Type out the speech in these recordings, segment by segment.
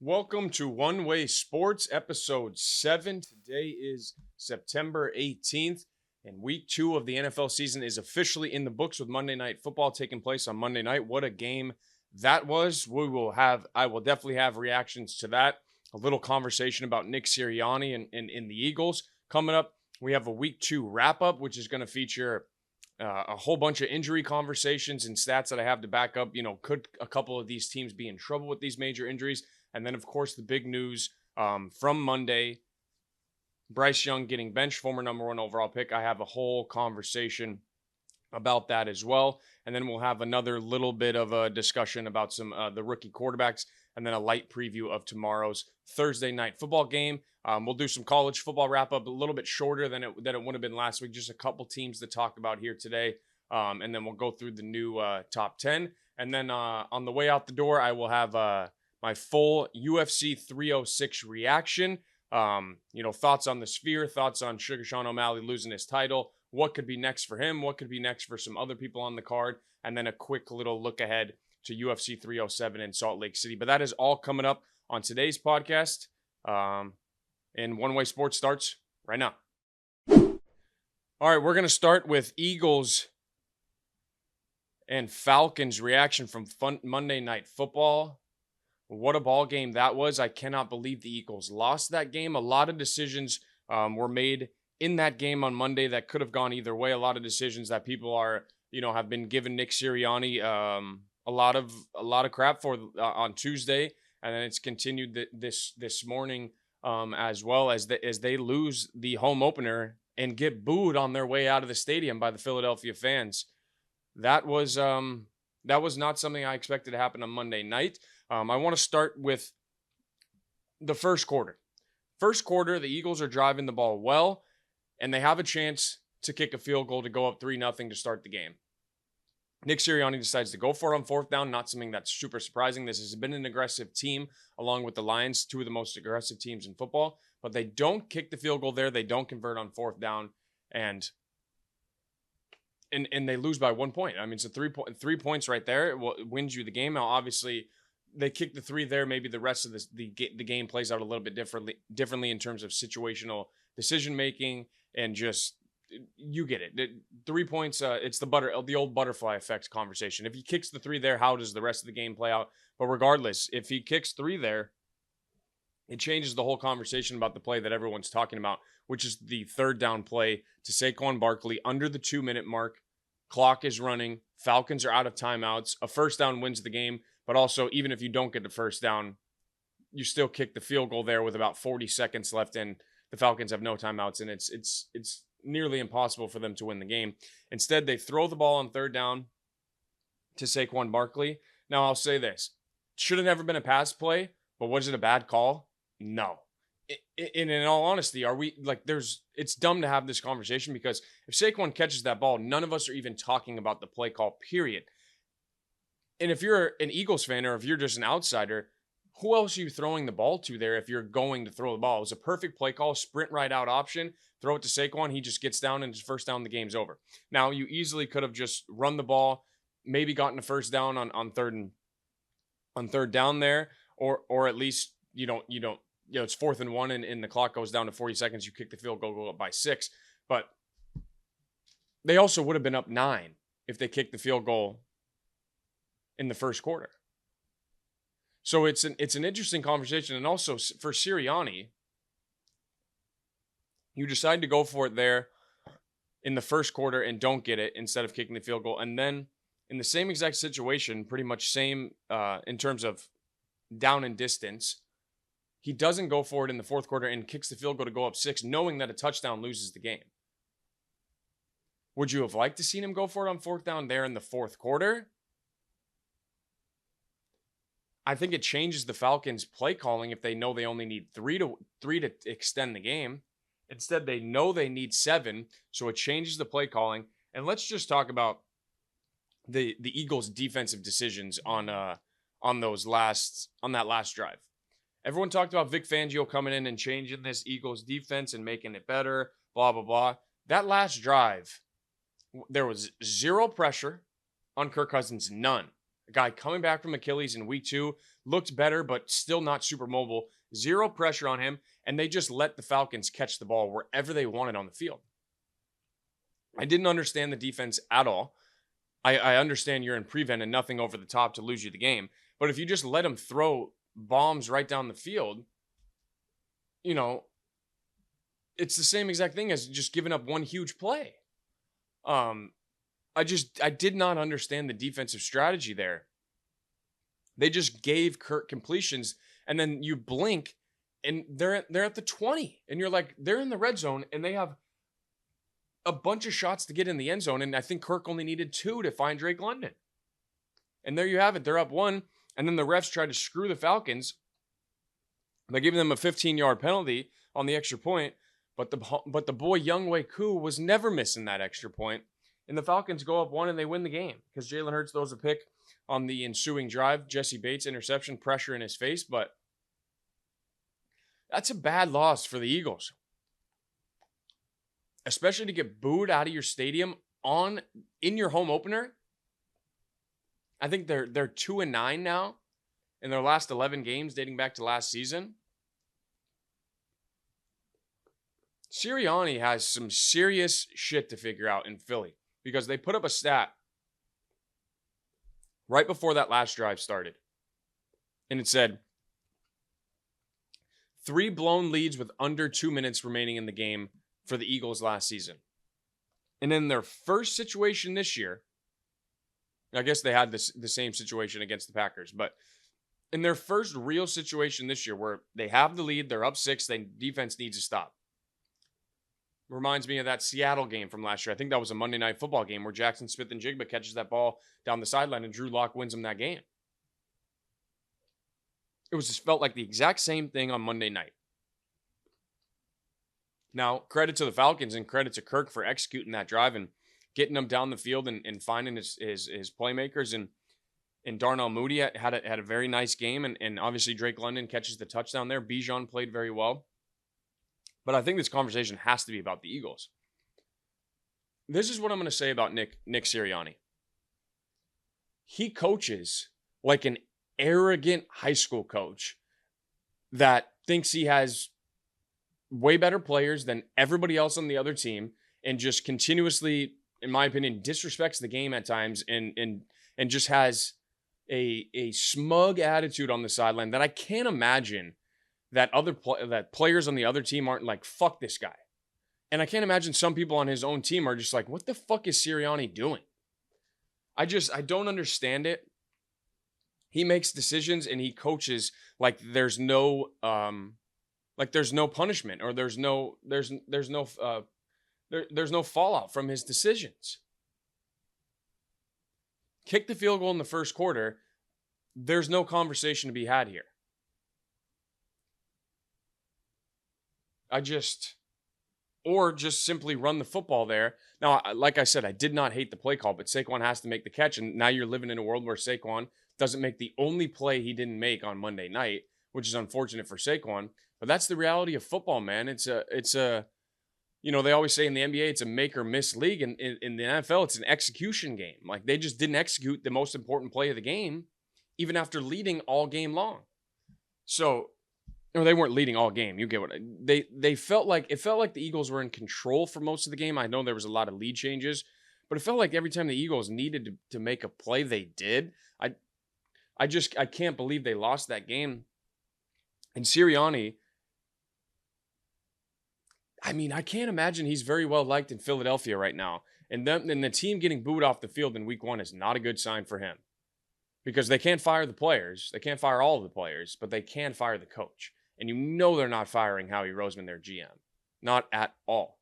Welcome to One Way Sports, episode 7. Today is September 18th, and week 2 of the NFL season is officially in the books with Monday Night Football taking place on Monday night. What a game that was. I will definitely have reactions to that. A little conversation about Nick Siriani and the Eagles. Coming up, we have a week 2 wrap-up, which is going to feature a whole bunch of injury conversations and stats that I have to back up. Could a couple of these teams be in trouble with these major injuries? And then, of course, the big news from Monday, Bryce Young getting benched, former number 1 overall pick. I have a whole conversation about that as well. And then we'll have another little bit of a discussion about some the rookie quarterbacks, and then a light preview of tomorrow's Thursday night football game. We'll do some college football wrap-up, a little bit shorter than it would have been last week. Just a couple teams to talk about here today. And then we'll go through the new top 10. And then on the way out the door, I will have my full UFC 306 reaction. Thoughts on the Sphere, thoughts on Sugar Sean O'Malley losing his title, what could be next for him, what could be next for some other people on the card, and then a quick little look ahead to UFC 307 in Salt Lake City. But that is all coming up on today's podcast. And One Way Sports starts right now. All right, we're going to start with Eagles and Falcons reaction from Monday Night Football. What a ball game that was. I cannot believe the Eagles lost that game. A lot of decisions were made in that game on Monday that could have gone either way. A lot of decisions that people have been giving Nick Siriani a lot of crap for on Tuesday, and then it's continued this morning as well as they lose the home opener and get booed on their way out of the stadium by the Philadelphia fans. That was not something I expected to happen on Monday night. I want to start with the first quarter. First quarter, the Eagles are driving the ball well, and they have a chance to kick a field goal to go up 3-0 to start the game. Nick Siriani decides to go for it on fourth down, not something that's super surprising. This has been an aggressive team, along with the Lions, 2 of the most aggressive teams in football, but they don't kick the field goal there. They don't convert on fourth down, and they lose by 1 point. I mean, it's 3 points right there. It wins you the game. Now, obviously, they kick the 3 there. Maybe the rest of the game plays out a little bit differently in terms of situational decision making, and just you get it. 3 points. It's the old butterfly effect conversation. If he kicks the 3 there, how does the rest of the game play out? But regardless, if he kicks 3 there, it changes the whole conversation about the play that everyone's talking about, which is the third down play to Saquon Barkley under the 2-minute mark. Clock is running. Falcons are out of timeouts. A first down wins the game. But also, even if you don't get the first down, you still kick the field goal there with about 40 seconds left, and the Falcons have no timeouts, and it's nearly impossible for them to win the game. Instead, they throw the ball on third down to Saquon Barkley. Now, I'll say this. Should have never been a pass play, but was it a bad call? No. In all honesty, it's dumb to have this conversation, because if Saquon catches that ball, none of us are even talking about the play call, period. And if you're an Eagles fan, or if you're just an outsider, who else are you throwing the ball to there if you're going to throw the ball? It was a perfect play call, sprint right out option, throw it to Saquon, he just gets down, and it's first down, the game's over. Now, you easily could have just run the ball, maybe gotten a first down on third down there, or at least it's 4th and 1 and the clock goes down to 40 seconds, you kick the field goal, go up by 6. But they also would have been up 9 if they kicked the field goal in the first quarter. So it's an interesting conversation. And also for Sirianni, you decide to go for it there in the first quarter and don't get it instead of kicking the field goal. And then in the same exact situation, pretty much same in terms of down and distance, he doesn't go for it in the fourth quarter and kicks the field goal to go up 6, knowing that a touchdown loses the game. Would you have liked to seen him go for it on fourth down there in the fourth quarter? I think it changes the Falcons' play calling if they know they only need 3 to extend the game. Instead, they know they need 7, so it changes the play calling. And let's just talk about the Eagles' defensive decisions on that last drive. Everyone talked about Vic Fangio coming in and changing this Eagles defense and making it better, blah, blah, blah. That last drive, there was 0 pressure on Kirk Cousins, none. A guy coming back from Achilles in week 2, looked better, but still not super mobile. Zero pressure on him, and they just let the Falcons catch the ball wherever they wanted on the field. I didn't understand the defense at all. I understand you're in prevent and nothing over the top to lose you the game. But if you just let them throw bombs right down the field, you know, it's the same exact thing as just giving up one huge play. I did not understand the defensive strategy there. They just gave Kirk completions, and then you blink, and they're at the 20, and you're like, they're in the red zone, and they have a bunch of shots to get in the end zone, and I think Kirk only needed 2 to find Drake London. And there you have it. They're up 1, and then the refs tried to screw the Falcons. They gave them a 15-yard penalty on the extra point, but the boy Younghoe Koo was never missing that extra point. And the Falcons go up 1 and they win the game because Jalen Hurts throws a pick on the ensuing drive. Jesse Bates interception, pressure in his face, but that's a bad loss for the Eagles. Especially to get booed out of your stadium in your home opener. I think they're 2-9 now in their last 11 games dating back to last season. Sirianni has some serious shit to figure out in Philly because they put up a stat right before that last drive started. And it said 3 blown leads with under 2 minutes remaining in the game for the Eagles last season. And in their first situation this year, I guess they had the same situation against the Packers, but in their first real situation this year where they have the lead, they're up 6, defense needs to stop. Reminds me of that Seattle game from last year. I think that was a Monday Night Football game where Jackson Smith-Njigba catches that ball down the sideline and Drew Lock wins him that game. It was just felt like the exact same thing on Monday night. Now, credit to the Falcons and credit to Kirk for executing that drive and getting them down the field and finding his playmakers. And Darnell Mooney had a very nice game. And obviously Drake London catches the touchdown there. Bijan played very well. But I think this conversation has to be about the Eagles. This is what I'm going to say about Nick Sirianni. He coaches like an arrogant high school coach that thinks he has way better players than everybody else on the other team and just continuously, in my opinion, disrespects the game at times and just has a smug attitude on the sideline that I can't imagine that that players on the other team aren't like, fuck this guy. And I can't imagine some people on his own team are just like, what the fuck is Sirianni doing? I don't understand it. He makes decisions and he coaches like there's no punishment or there's no fallout from his decisions. Kick the field goal in the first quarter. There's no conversation to be had here. Or just simply run the football there. Now, like I said, I did not hate the play call, but Saquon has to make the catch. And now you're living in a world where Saquon doesn't make the only play he didn't make on Monday night, which is unfortunate for Saquon. But that's the reality of football, man. It's a, you know, they always say in the NBA, it's a make or miss league. And in the NFL, it's an execution game. Like they just didn't execute the most important play of the game, even after leading all game long. So, no, they weren't leading all game. You get what they felt like. It felt like the Eagles were in control for most of the game. I know there was a lot of lead changes, but it felt like every time the Eagles needed to make a play, they did. I can't believe they lost that game. And Sirianni, I mean, I can't imagine he's very well liked in Philadelphia right now. And the team getting booed off the field in week 1 is not a good sign for him. Because they can't fire the players. They can't fire all of the players, but they can fire the coach. And you know they're not firing Howie Roseman, their GM. Not at all.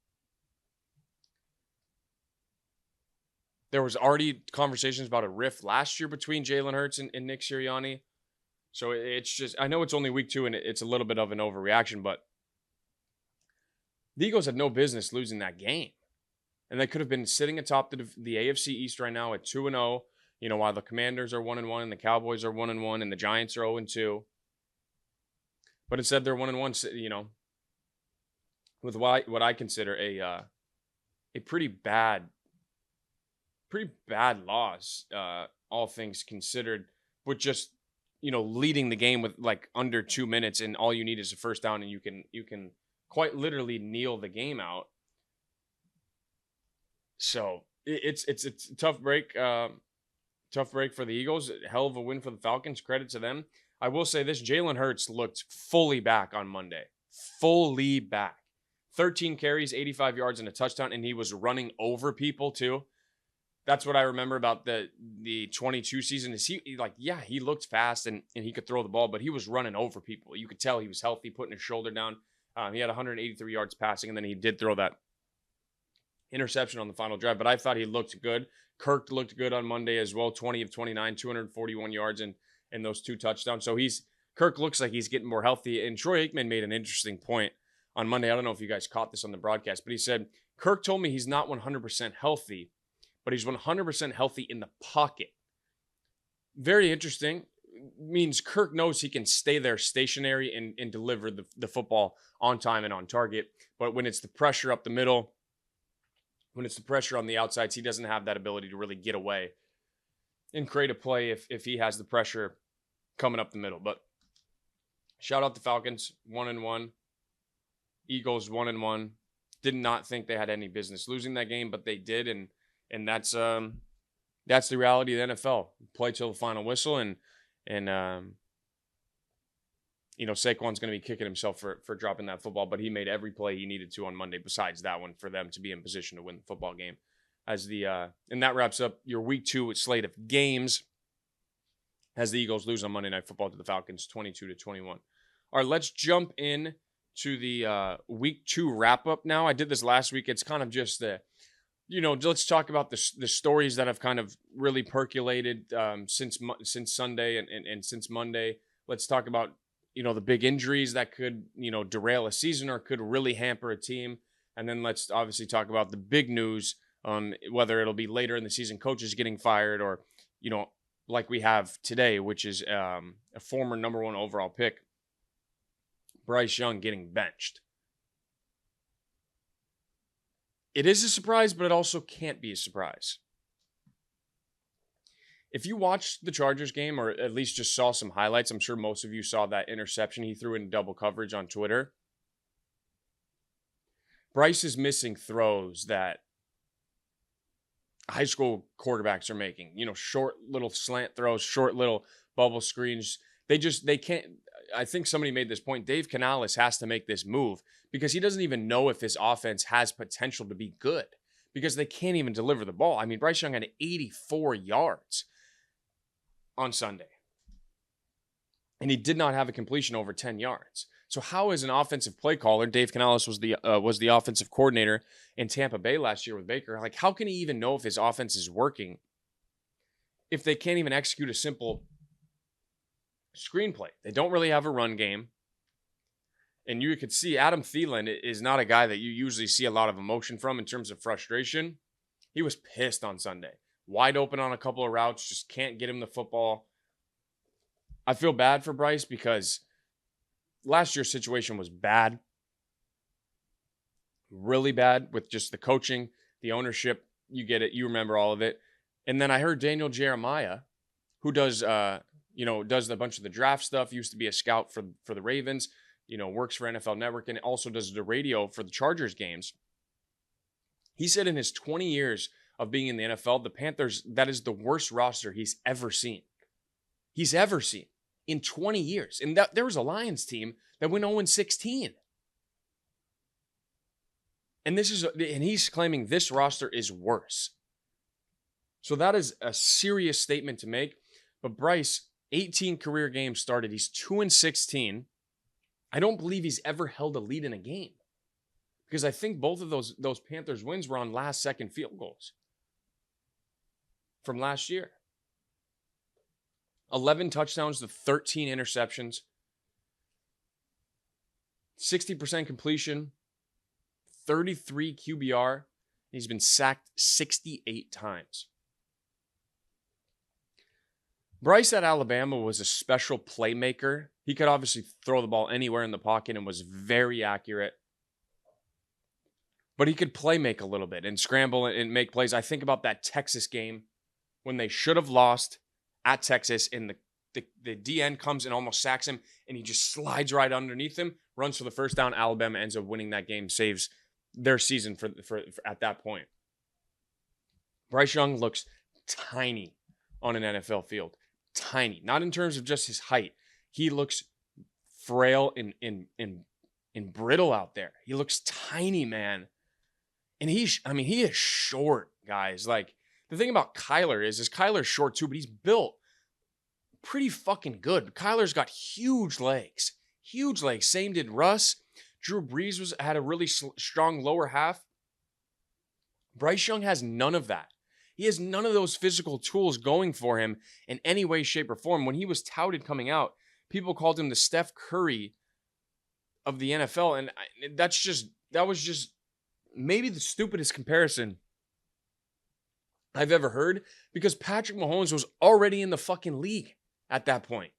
There was already conversations about a rift last year between Jalen Hurts and Nick Sirianni. So it's just, I know it's only week 2 and it's a little bit of an overreaction, but the Eagles had no business losing that game. And they could have been sitting atop the AFC East right now at 2-0. You know, while the Commanders are 1-1 and the Cowboys are 1-1 and the Giants are 0-2. But instead they're 1-1, you know, with what I consider a pretty bad pretty bad loss, all things considered, with just, leading the game with like under 2 minutes, and all you need is a first down, and you can quite literally kneel the game out. So it's a tough break. Tough break for the Eagles. Hell of a win for the Falcons. Credit to them. I will say this: Jalen Hurts looked fully back on Monday. Fully back. 13 carries, 85 yards, and a touchdown, and he was running over people too. That's what I remember about the 22 season. Is he looked fast and he could throw the ball, but he was running over people. You could tell he was healthy, putting his shoulder down. He had 183 yards passing, and then he did throw that interception on the final drive. But I thought he looked good. Kirk looked good on Monday as well. 20 of 29, 241 yards and those 2 touchdowns. So Kirk looks like he's getting more healthy. And Troy Aikman made an interesting point on Monday. I don't know if you guys caught this on the broadcast, but he said, Kirk told me he's not 100% healthy, but he's 100% healthy in the pocket. Very interesting. Means Kirk knows he can stay there stationary and deliver the football on time and on target. But when it's the pressure up the middle, when it's the pressure on the outsides, he doesn't have that ability to really get away and create a play if he has the pressure coming up the middle. But shout out the Falcons, 1-1. Eagles, 1-1. Did not think they had any business losing that game, but they did, and that's the reality of the NFL. Play till the final whistle, and Saquon's going to be kicking himself for dropping that football, but he made every play he needed to on Monday besides that one for them to be in position to win the football game. And that wraps up your week 2 slate of games as the Eagles lose on Monday Night Football to the Falcons 22-21. All right, let's jump in to the week 2 wrap up now. I did this last week. It's kind of just let's talk about the stories that have kind of really percolated since Sunday and since Monday. Let's talk about the big injuries that could derail a season or could really hamper a team, and then let's obviously talk about the big news on whether it'll be later in the season, coaches getting fired, or like we have today, which is a former number 1 overall pick, Bryce Young, getting benched. It is a surprise, but it also can't be a surprise. If you watched the Chargers game, or at least just saw some highlights, I'm sure most of you saw that interception he threw in double coverage on Twitter. Bryce is missing throws that high school quarterbacks are making. Short little slant throws, short little bubble screens. They can't. I think somebody made this point. Dave Canales has to make this move because he doesn't even know if his offense has potential to be good because they can't even deliver the ball. I mean, Bryce Young had 84 yards on Sunday, and he did not have a completion over 10 yards. So how is an offensive play caller, Dave Canales was the offensive coordinator in Tampa Bay last year with Baker, like how can he even know if his offense is working if they can't even execute a simple screenplay? They don't really have a run game. And you could see Adam Thielen is not a guy that you usually see a lot of emotion from in terms of frustration. He was pissed on Sunday. Wide open on a couple of routes, just can't get him the football. I feel bad for Bryce because last year's situation was bad. Really bad with just the coaching, the ownership. You get it. You remember all of it. And then I heard Daniel Jeremiah, who does a bunch of the draft stuff, used to be a scout for the Ravens, works for NFL Network, and also does the radio for the Chargers games. He said in his 20 years of being in the NFL, the Panthers, that is the worst roster he's ever seen. He's ever seen in 20 years. And there was a Lions team that went 0-16. And he's claiming this roster is worse. So that is a serious statement to make. But Bryce, 18 career games started. He's 2-16. I don't believe he's ever held a lead in a game because I think both of those Panthers wins were on last-second field goals from last year. 11 touchdowns to 13 interceptions, 60% completion, 33 QBR. He's been sacked 68 times. Bryce at Alabama was a special playmaker. He could obviously throw the ball anywhere in the pocket and was very accurate. but he could play make a little bit and scramble and make plays. I think about that Texas game when they should have lost at Texas, and the DN comes and almost sacks him, and he just slides right underneath him, runs for the first down. Alabama ends up winning that game, saves their season for at that point. Bryce Young looks tiny on an NFL field. Tiny. Not in terms of just his height. He looks frail and brittle out there. He looks tiny, man. And he is short, guys. Like, the thing about Kyler is Kyler's short too, but he's built pretty fucking good. Kyler's got huge legs. Huge legs. Same did Russ. Drew Brees had a really strong lower half. Bryce Young has none of that. He has none of those physical tools going for him in any way, shape, or form. When he was touted coming out, people called him the Steph Curry of the NFL. And that was just maybe the stupidest comparison I've ever heard, because Patrick Mahomes was already in the fucking league at that point.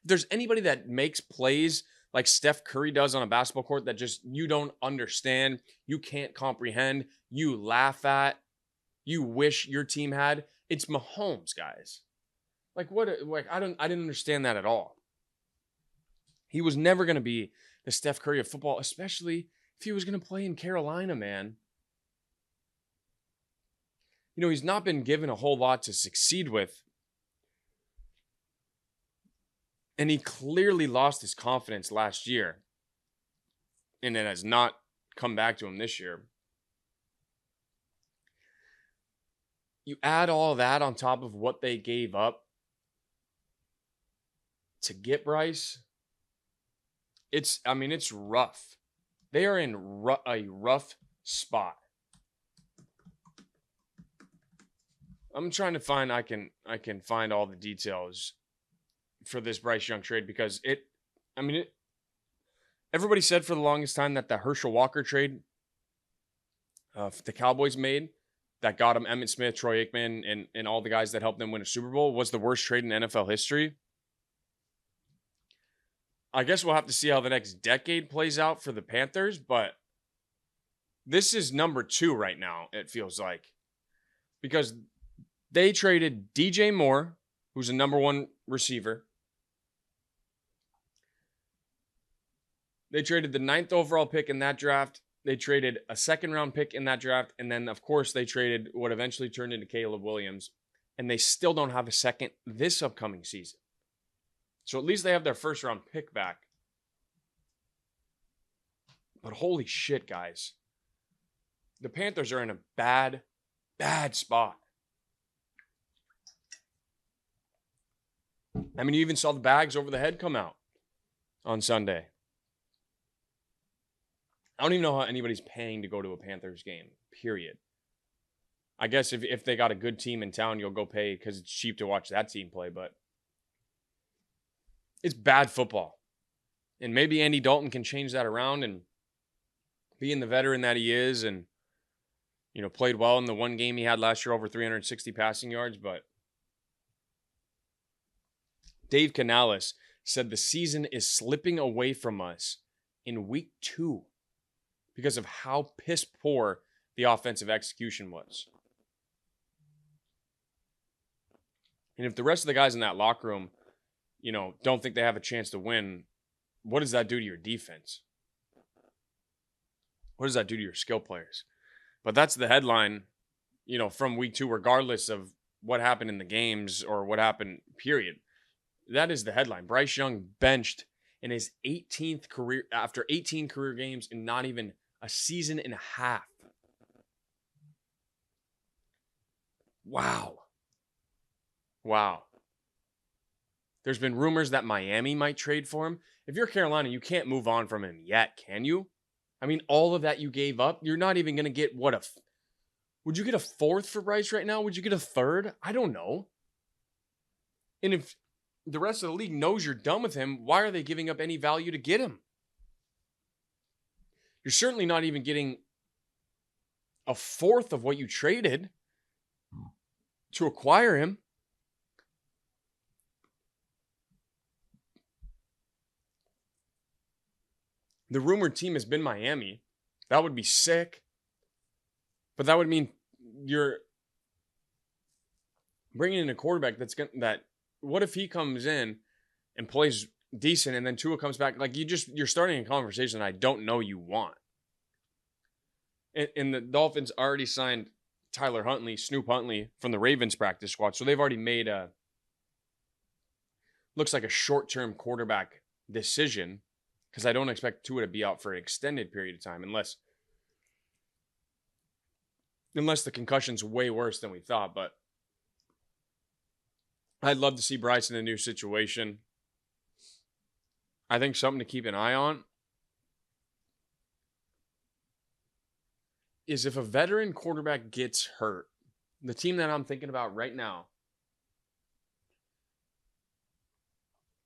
If there's anybody that makes plays like Steph Curry does on a basketball court that just you don't understand, you can't comprehend, you laugh at, you wish your team had, it's Mahomes, guys. Like, what? Like, I didn't understand that at all. He was never going to be the Steph Curry of football, especially if he was going to play in Carolina, man. You know, he's not been given a whole lot to succeed with. And he clearly lost his confidence last year. And it has not come back to him this year. You add all that on top of what they gave up to get Bryce. It's rough. They are in a rough spot. I'm trying to find, I can find all the details for this Bryce Young trade, because everybody said for the longest time that the Herschel Walker trade the Cowboys made that got him Emmitt Smith, Troy Aikman, and all the guys that helped them win a Super Bowl was the worst trade in NFL history. I guess we'll have to see how the next decade plays out for the Panthers, but this is number 2 right now, it feels like. Because they traded DJ Moore, who's a number 1 receiver. They traded the 9th overall pick in that draft. They traded a 2nd-round pick in that draft. And then, of course, they traded what eventually turned into Caleb Williams. And they still don't have a second this upcoming season. So at least they have their 1st-round pick back. But holy shit, guys. The Panthers are in a bad, bad spot. I mean, you even saw the bags over the head come out on Sunday. I don't even know how anybody's paying to go to a Panthers game, period. I guess if they got a good team in town, you'll go pay because it's cheap to watch that team play, but it's bad football. And maybe Andy Dalton can change that around, and being the veteran that he is, and, you know, played well in the one game he had last year, over 360 passing yards, but Dave Canales said the season is slipping away from us in week 2 because of how piss poor the offensive execution was. And if the rest of the guys in that locker room, you know, don't think they have a chance to win, what does that do to your defense? What does that do to your skill players? But that's the headline, you know, from week 2, regardless of what happened in the games or what happened, period. That is the headline. Bryce Young benched in his 18th career, after 18 career games in not even a season and a half. Wow. Wow. There's been rumors that Miami might trade for him. If you're Carolina, you can't move on from him yet, can you? I mean, all of that you gave up, you're not even going to get would you get a 4th for Bryce right now? Would you get a 3rd? I don't know. And if the rest of the league knows you're done with him, why are they giving up any value to get him? You're certainly not even getting a 4th of what you traded to acquire him. The rumored team has been Miami. That would be sick. But that would mean you're bringing in a quarterback that what if he comes in and plays decent and then Tua comes back? Like you're starting a conversation that I don't know you want. And the Dolphins already signed Snoop Huntley from the Ravens practice squad. So they've already made looks like a short-term quarterback decision, because I don't expect Tua to be out for an extended period of time unless the concussion's way worse than we thought. But I'd love to see Bryce in a new situation. I think something to keep an eye on is if a veteran quarterback gets hurt, the team that I'm thinking about right now.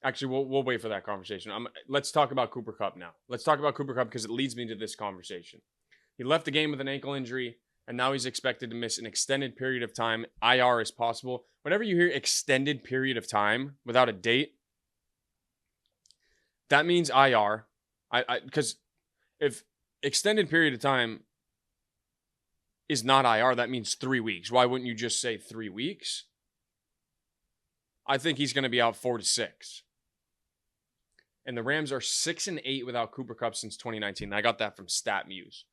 Actually, we'll wait for that conversation. Let's talk about Cooper Kupp now. Let's talk about Cooper Kupp because it leads me to this conversation. He left the game with an ankle injury, and now he's expected to miss an extended period of time. IR is possible. Whenever you hear extended period of time without a date, that means IR. Because if extended period of time is not IR, that means 3 weeks. Why wouldn't you just say 3 weeks? I think he's going to be out 4 to 6. And the Rams are 6-8 without Cooper Kupp since 2019. I got that from StatMuse.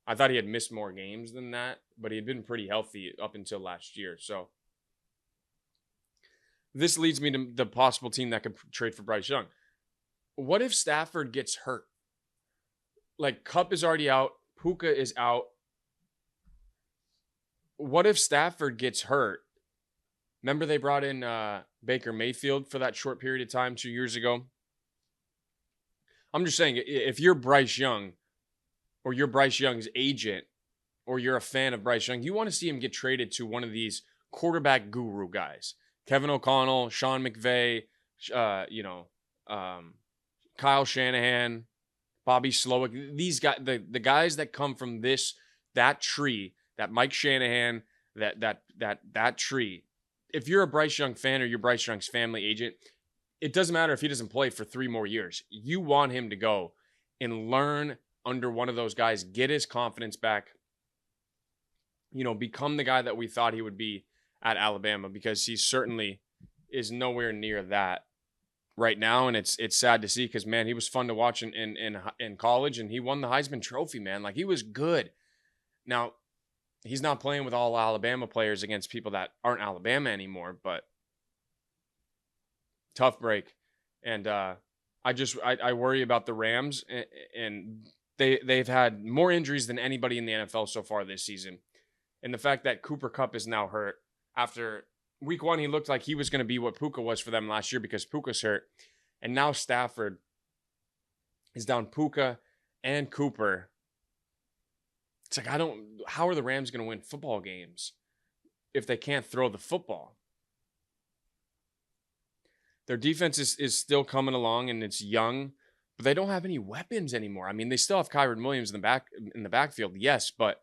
I thought he had missed more games than that, but he had been pretty healthy up until last year. So this leads me to the possible team that could trade for Bryce Young. What if Stafford gets hurt? Like, Kupp is already out. Puka is out. What if Stafford gets hurt? Remember they brought in Baker Mayfield for that short period of time 2 years ago? I'm just saying, if you're Bryce Young, or you're Bryce Young's agent, or you're a fan of Bryce Young, you want to see him get traded to one of these quarterback guru guys. Kevin O'Connell, Sean McVay, Kyle Shanahan, Bobby Slowick. These guys, the guys that come from that tree, that Mike Shanahan, that tree. If you're a Bryce Young fan or you're Bryce Young's family agent, it doesn't matter if he doesn't play for 3 more years. You want him to go and learn under one of those guys, get his confidence back, become the guy that we thought he would be at Alabama, because he certainly is nowhere near that right now. And it's sad to see, because, man, he was fun to watch in college, and he won the Heisman Trophy, man. Like, he was good. Now, he's not playing with all Alabama players against people that aren't Alabama anymore, but tough break. And I worry about the Rams, and they've had more injuries than anybody in the NFL so far this season. And the fact that Cooper Kupp is now hurt after week 1, he looked like he was going to be what Puka was for them last year because Puka's hurt. And now Stafford is down Puka and Cooper. It's like, how are the Rams going to win football games if they can't throw the football? Their defense is still coming along, and it's young, but they don't have any weapons anymore. I mean, they still have Kyron Williams in the backfield, yes, but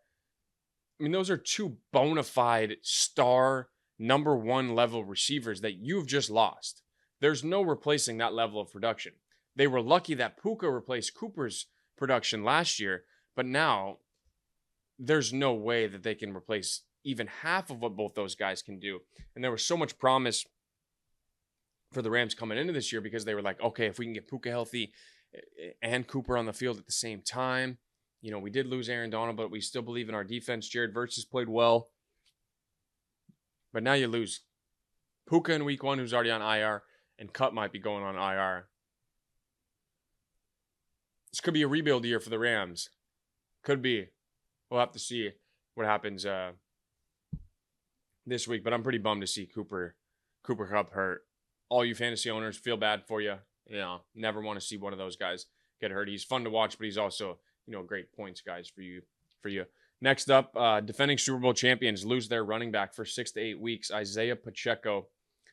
I mean, those are 2 bona fide star number 1 level receivers that you've just lost. There's no replacing that level of production. They were lucky that Puka replaced Cooper's production last year, but now there's no way that they can replace even half of what both those guys can do. And there was so much promise for the Rams coming into this year, because they were like, okay, if we can get Puka healthy and Cooper on the field at the same time, we did lose Aaron Donald, but we still believe in our defense. Jared Verse has played well. But now you lose Puka in week 1, who's already on IR, and Kupp might be going on IR. This could be a rebuild year for the Rams. Could be. We'll have to see what happens this week, but I'm pretty bummed to see Cooper Kupp hurt. All you fantasy owners, feel bad for you. Never want to see one of those guys get hurt. He's fun to watch, but he's also, great points guys for you. Next up, defending Super Bowl champions lose their running back for 6 to 8 weeks. Isaiah Pacheco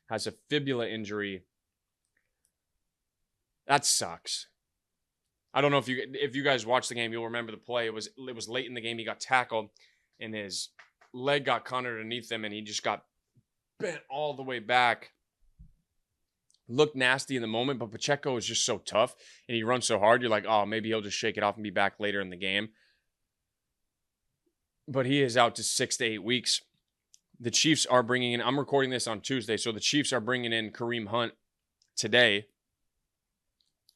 has a fibula injury. That sucks. I don't know if you guys watched the game, you'll remember the play. It was late in the game. He got tackled, and his leg got caught underneath him, and he just got bent all the way back. Looked nasty in the moment, but Pacheco is just so tough, and he runs so hard. You're like, oh, maybe he'll just shake it off and be back later in the game. but he is out to 6 to 8 weeks. The Chiefs are bringing in, I'm recording this on Tuesday, so the Chiefs are bringing in Kareem Hunt today.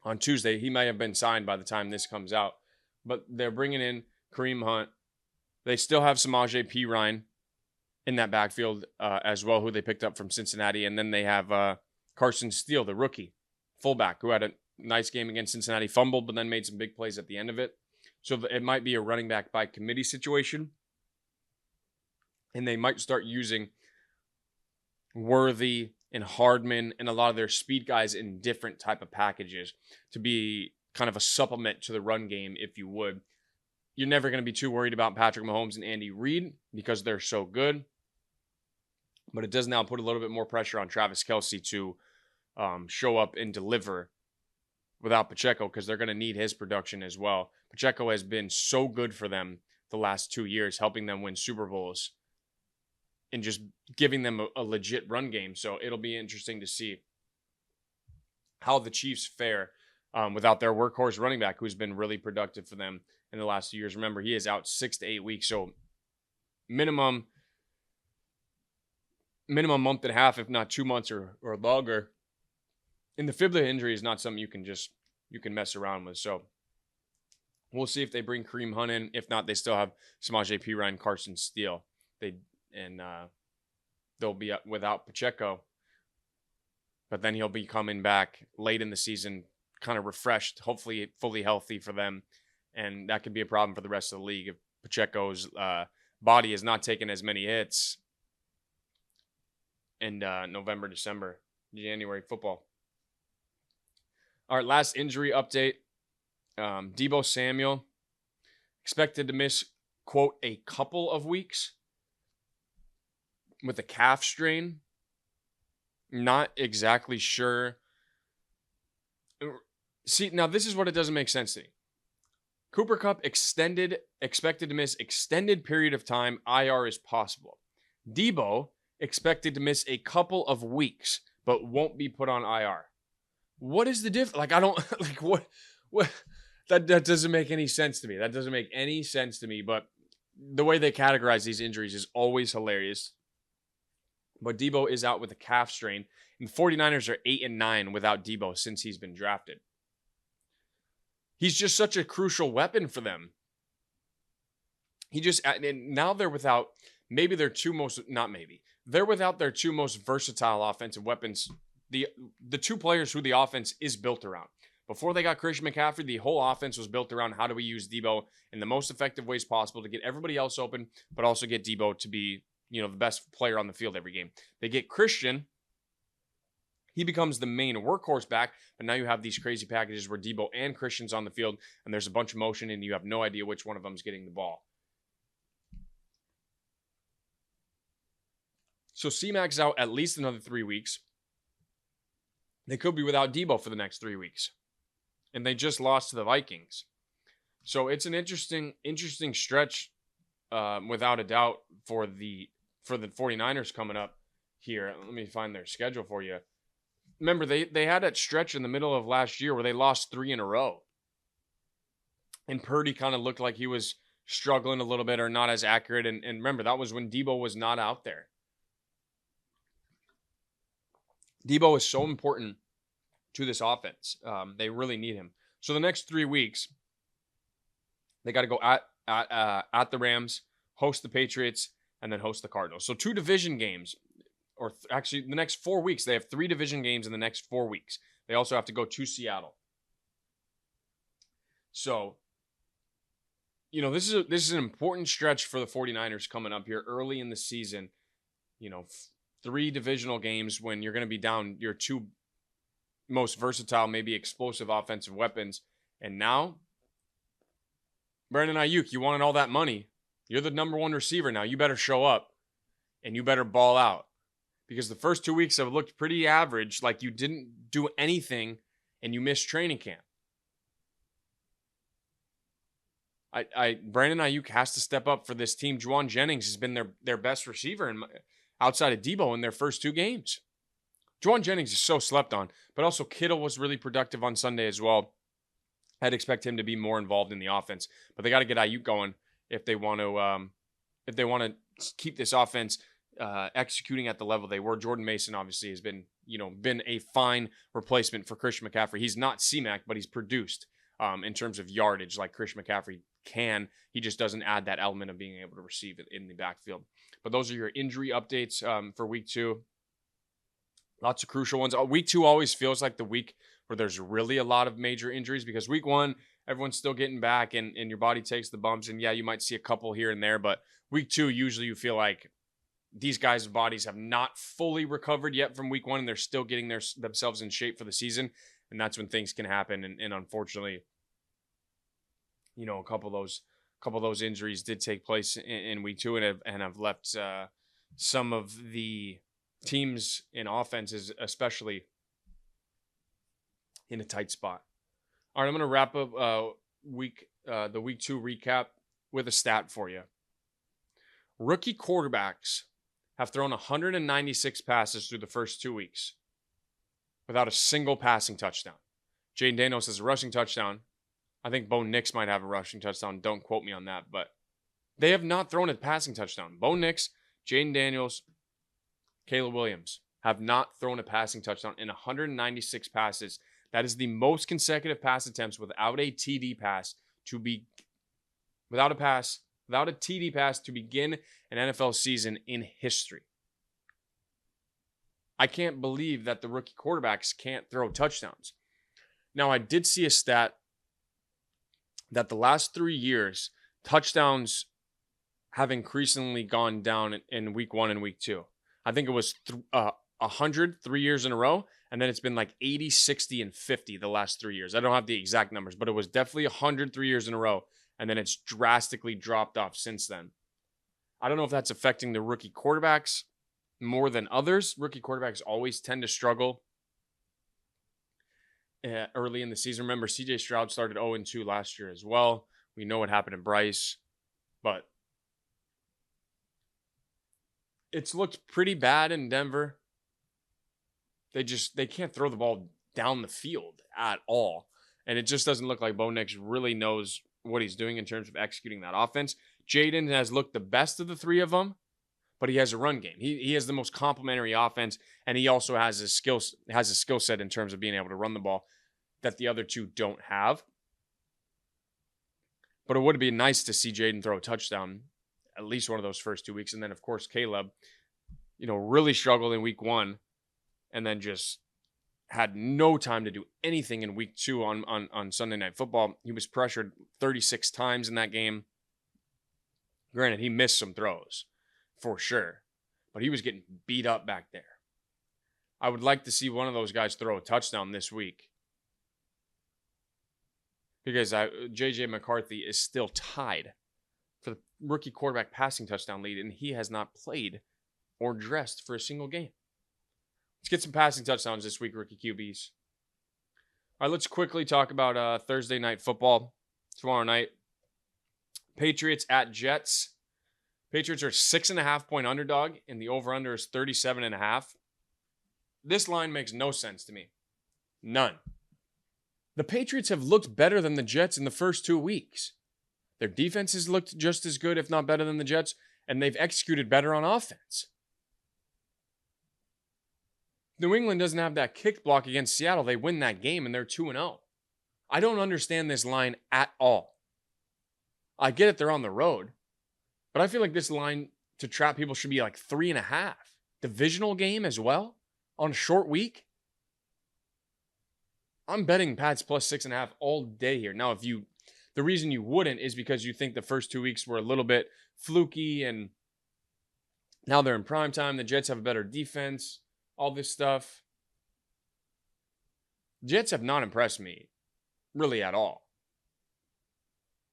On Tuesday, he may have been signed by the time this comes out, but they're bringing in Kareem Hunt. They still have Samaje Perine in that backfield as well, who they picked up from Cincinnati. And then they have Carson Steele, the rookie fullback, who had a nice game against Cincinnati, fumbled, but then made some big plays at the end of it. So it might be a running back by committee situation. And they might start using Worthy and Hardman and a lot of their speed guys in different type of packages to be kind of a supplement to the run game, if you would. You're never going to be too worried about Patrick Mahomes and Andy Reid because they're so good. But it does now put a little bit more pressure on Travis Kelce to show up and deliver without Pacheco, because they're going to need his production as well. Pacheco has been so good for them the last 2 years, helping them win Super Bowls and just giving them a legit run game. So it'll be interesting to see how the Chiefs fare without their workhorse running back, who's been really productive for them in the last 2 years. Remember, he is out 6 to 8 weeks. So minimum month and a half, if not 2 months or longer. And the fibula injury is not something you can mess around with. So we'll see if they bring Kareem Hunt in. If not, they still have Samaje Perine, Carson Steele. They'll be without Pacheco, but then he'll be coming back late in the season, kind of refreshed, hopefully fully healthy for them, and that could be a problem for the rest of the league if Pacheco's body is not taking as many hits in November, December, January football. All right, last injury update. Deebo Samuel expected to miss, quote, a couple of weeks with a calf strain. Not exactly sure. See, now this is what it doesn't make sense to me. Cooper Kupp expected to miss extended period of time. IR is possible. Deebo expected to miss a couple of weeks, but won't be put on IR. What is the difference? Like, I don't, like, what, that doesn't make any sense to me. That doesn't make any sense to me, but the way they categorize these injuries is always hilarious. But Deebo is out with a calf strain, and the 49ers are 8-9 without Deebo since he's been drafted. He's just such a crucial weapon for them. And now they're without maybe their two most, not maybe, they're without their two most versatile offensive weapons. The two players who the offense is built around. Before they got Christian McCaffrey, the whole offense was built around how do we use Deebo in the most effective ways possible to get everybody else open, but also get Deebo to be, the best player on the field every game. They get Christian. He becomes the main workhorse back, but now you have these crazy packages where Deebo and Christian's on the field, and there's a bunch of motion, and you have no idea which one of them is getting the ball. So C-Mac's out at least another 3 weeks. They could be without Deebo for the next 3 weeks. And they just lost to the Vikings. So it's an interesting stretch, without a doubt, for the 49ers coming up here. Let me find their schedule for you. Remember, they had that stretch in the middle of last year where they lost 3 in a row. And Purdy kind of looked like he was struggling a little bit or not as accurate. And remember, that was when Deebo was not out there. Deebo is so important to this offense. They really need him. So the next 3 weeks, they got to go at the Rams, host the Patriots, and then host the Cardinals. So 2 division games, or actually the next 4 weeks. They have 3 division games in the next 4 weeks. They also have to go to Seattle. So, this is an important stretch for the 49ers coming up here early in the season. 3 divisional games when you're going to be down your 2 most versatile, maybe explosive offensive weapons. And now, Brandon Ayuk, you wanted all that money. You're the number 1 receiver now. You better show up and you better ball out. Because the first 2 weeks have looked pretty average, like you didn't do anything and you missed training camp. Brandon Ayuk has to step up for this team. Juwan Jennings has been their best receiver outside of Deebo in their first 2 games. Juwan Jennings is so slept on, but also Kittle was really productive on Sunday as well. I'd expect him to be more involved in the offense, but they got to get Ayuk going if they want to if they want to keep this offense executing at the level they were. Jordan Mason obviously has been a fine replacement for Christian McCaffrey. He's not CMAC, but he's produced in terms of yardage like Christian McCaffrey can. He just doesn't add that element of being able to receive it in the backfield. But those are your injury updates for week 2. Lots of crucial ones. Week 2 always feels like the week where there's really a lot of major injuries, because week 1, everyone's still getting back and your body takes the bumps. And yeah, you might see a couple here and there, but week 2, usually you feel like these guys' bodies have not fully recovered yet from week 1, and they're still getting themselves in shape for the season. And that's when things can happen. And unfortunately, a couple of those injuries did take place in week 2 and have left some of the teams in offenses, especially, in a tight spot. All right, I'm going to wrap up the week 2 recap with a stat for you. Rookie quarterbacks have thrown 196 passes through the first 2 weeks without a single passing touchdown. Jaden Daniels has a rushing touchdown. I think Bo Nix might have a rushing touchdown. Don't quote me on that, but they have not thrown a passing touchdown. Bo Nix, Jaden Daniels, Caleb Williams have not thrown a passing touchdown in 196 passes. That is the most consecutive pass attempts without a TD pass without a TD pass to begin an NFL season in history. I can't believe that the rookie quarterbacks can't throw touchdowns. Now, I did see a stat that the last 3 years, touchdowns have increasingly gone down in week 1 and week 2. I think it was 100 3 years in a row, and then it's been like 80, 60, and 50 the last 3 years. I don't have the exact numbers, but it was definitely 100 3 years in a row, and then it's drastically dropped off since then. I don't know if that's affecting the rookie quarterbacks more than others. Rookie quarterbacks always tend to struggle early in the season. Remember, CJ Stroud started 0-2 last year as well. We know what happened to Bryce, but it's looked pretty bad in Denver. They can't throw the ball down the field at all. And it just doesn't look like Bo Nix really knows what he's doing in terms of executing that offense. Jaden has looked the best of the 3 of them, but he has a run game. He has the most complementary offense, and he also has a skill set in terms of being able to run the ball that the other 2 don't have. But it would be nice to see Jaden throw a touchdown at least one of those first 2 weeks. And then, of course, Caleb, really struggled in week 1 and then just had no time to do anything in week 2 on Sunday Night Football. He was pressured 36 times in that game. Granted, he missed some throws for sure, but he was getting beat up back there. I would like to see one of those guys throw a touchdown this week, because J.J. McCarthy is still tied for the rookie quarterback passing touchdown lead, and he has not played or dressed for a single game. Let's get some passing touchdowns this week, rookie QBs. All right, let's quickly talk about Thursday Night Football tomorrow night. Patriots at Jets. Patriots are 6.5-point underdog, and the over-under is 37.5. This line makes no sense to me. None. The Patriots have looked better than the Jets in the first 2 weeks. Their defense has looked just as good, if not better than the Jets, and they've executed better on offense. New England doesn't have that kick block against Seattle. They win that game, and they're 2-0. I don't understand this line at all. I get it, they're on the road, but I feel like this line to trap people should be like 3.5. Divisional game as well on a short week. I'm betting Pats plus 6.5 all day here. Now, the reason you wouldn't is because you think the first 2 weeks were a little bit fluky, and now they're in prime time. The Jets have a better defense, all this stuff. Jets have not impressed me really at all.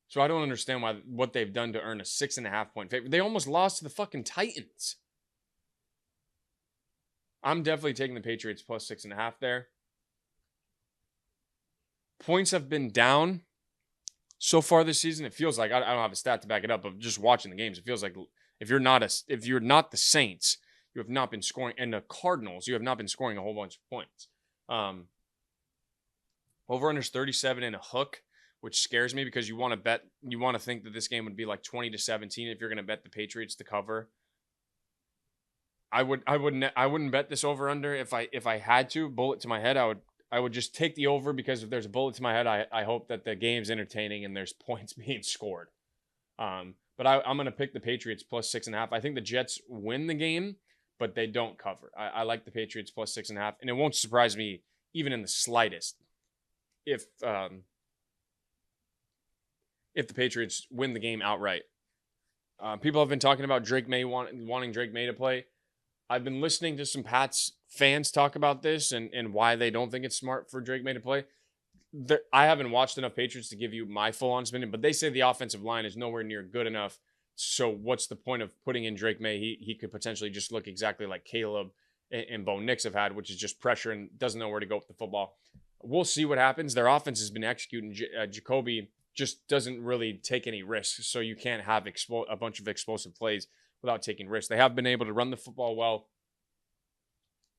So I don't understand what they've done to earn a 6.5-point favor. They almost lost to the fucking Titans. I'm definitely taking the Patriots plus 6.5 there. Points have been down so far this season. It feels like, I don't have a stat to back it up, but just watching the games, it feels like if you're not the Saints, you have not been scoring, and the Cardinals, you have not been scoring a whole bunch of points. Over-under is 37 and a hook. which scares me because you want to think that this game would be like 20-17 if you're going to bet the Patriots to cover. I wouldn't bet this over under if I had to. Bullet to my head, I would just take the over, because if there's a bullet to my head, I hope that the game's entertaining and there's points being scored. But I'm going to pick the Patriots plus 6.5. I think the Jets win the game, but they don't cover. I like the Patriots plus 6.5, and it won't surprise me even in the slightest if the Patriots win the game outright. People have been talking about Drake May wanting Drake May to play. I've been listening to some Pats fans talk about this and why they don't think it's smart for Drake May to play. I haven't watched enough Patriots to give you my full-on spin, but they say the offensive line is nowhere near good enough. So what's the point of putting in Drake May? He could potentially just look exactly like Caleb and Bo Nix have had, which is just pressure and doesn't know where to go with the football. We'll see what happens. Their offense has been executing. Jacoby just doesn't really take any risks, so you can't have a bunch of explosive plays without taking risks. They have been able to run the football well,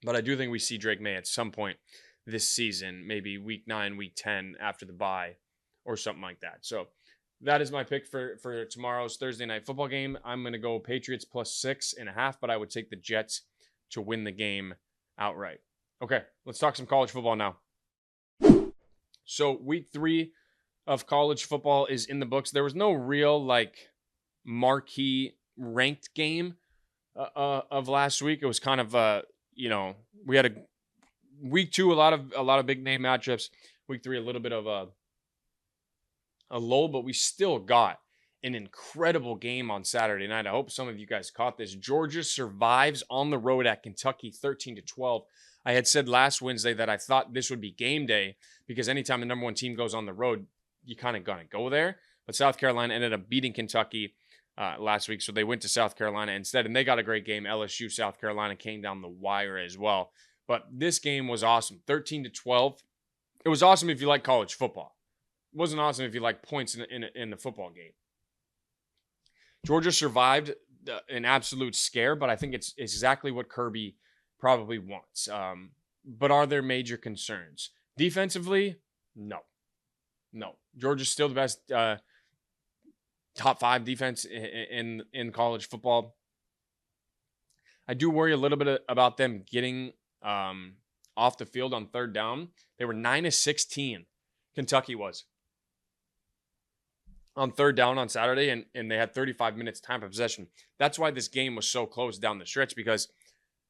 but I do think we see Drake May at some point this season, maybe week 9, week 10 after the bye or something like that. So that is my pick for tomorrow's Thursday night football game. I'm going to go Patriots plus 6.5, but I would take the Jets to win the game outright. Okay, let's talk some college football now. So week 3 of college football is in the books. There was no real marquee ranked game of last week. It was kind of we had a week 2 a lot of big name matchups. Week 3 a little bit of a lull, but we still got an incredible game on Saturday night. I hope some of you guys caught this. Georgia survives on the road at Kentucky 13-12. I had said last Wednesday that I thought this would be game day because anytime the number 1 team goes on the road, you kind of gonna go there. But South Carolina ended up beating Kentucky last week, so they went to South Carolina instead, and they got a great game. LSU, South Carolina came down the wire as well. But this game was awesome, 13-12. It was awesome if you like college football. It wasn't awesome if you like points in the football game. Georgia survived an absolute scare, but I think it's exactly what Kirby probably wants. But are there major concerns? Defensively, no. Georgia's still the best top 5 defense in college football. I do worry a little bit about them getting off the field on third down. They were 9-16. Kentucky was on third down on Saturday, and they had 35 minutes time of possession. That's why this game was so close down the stretch, because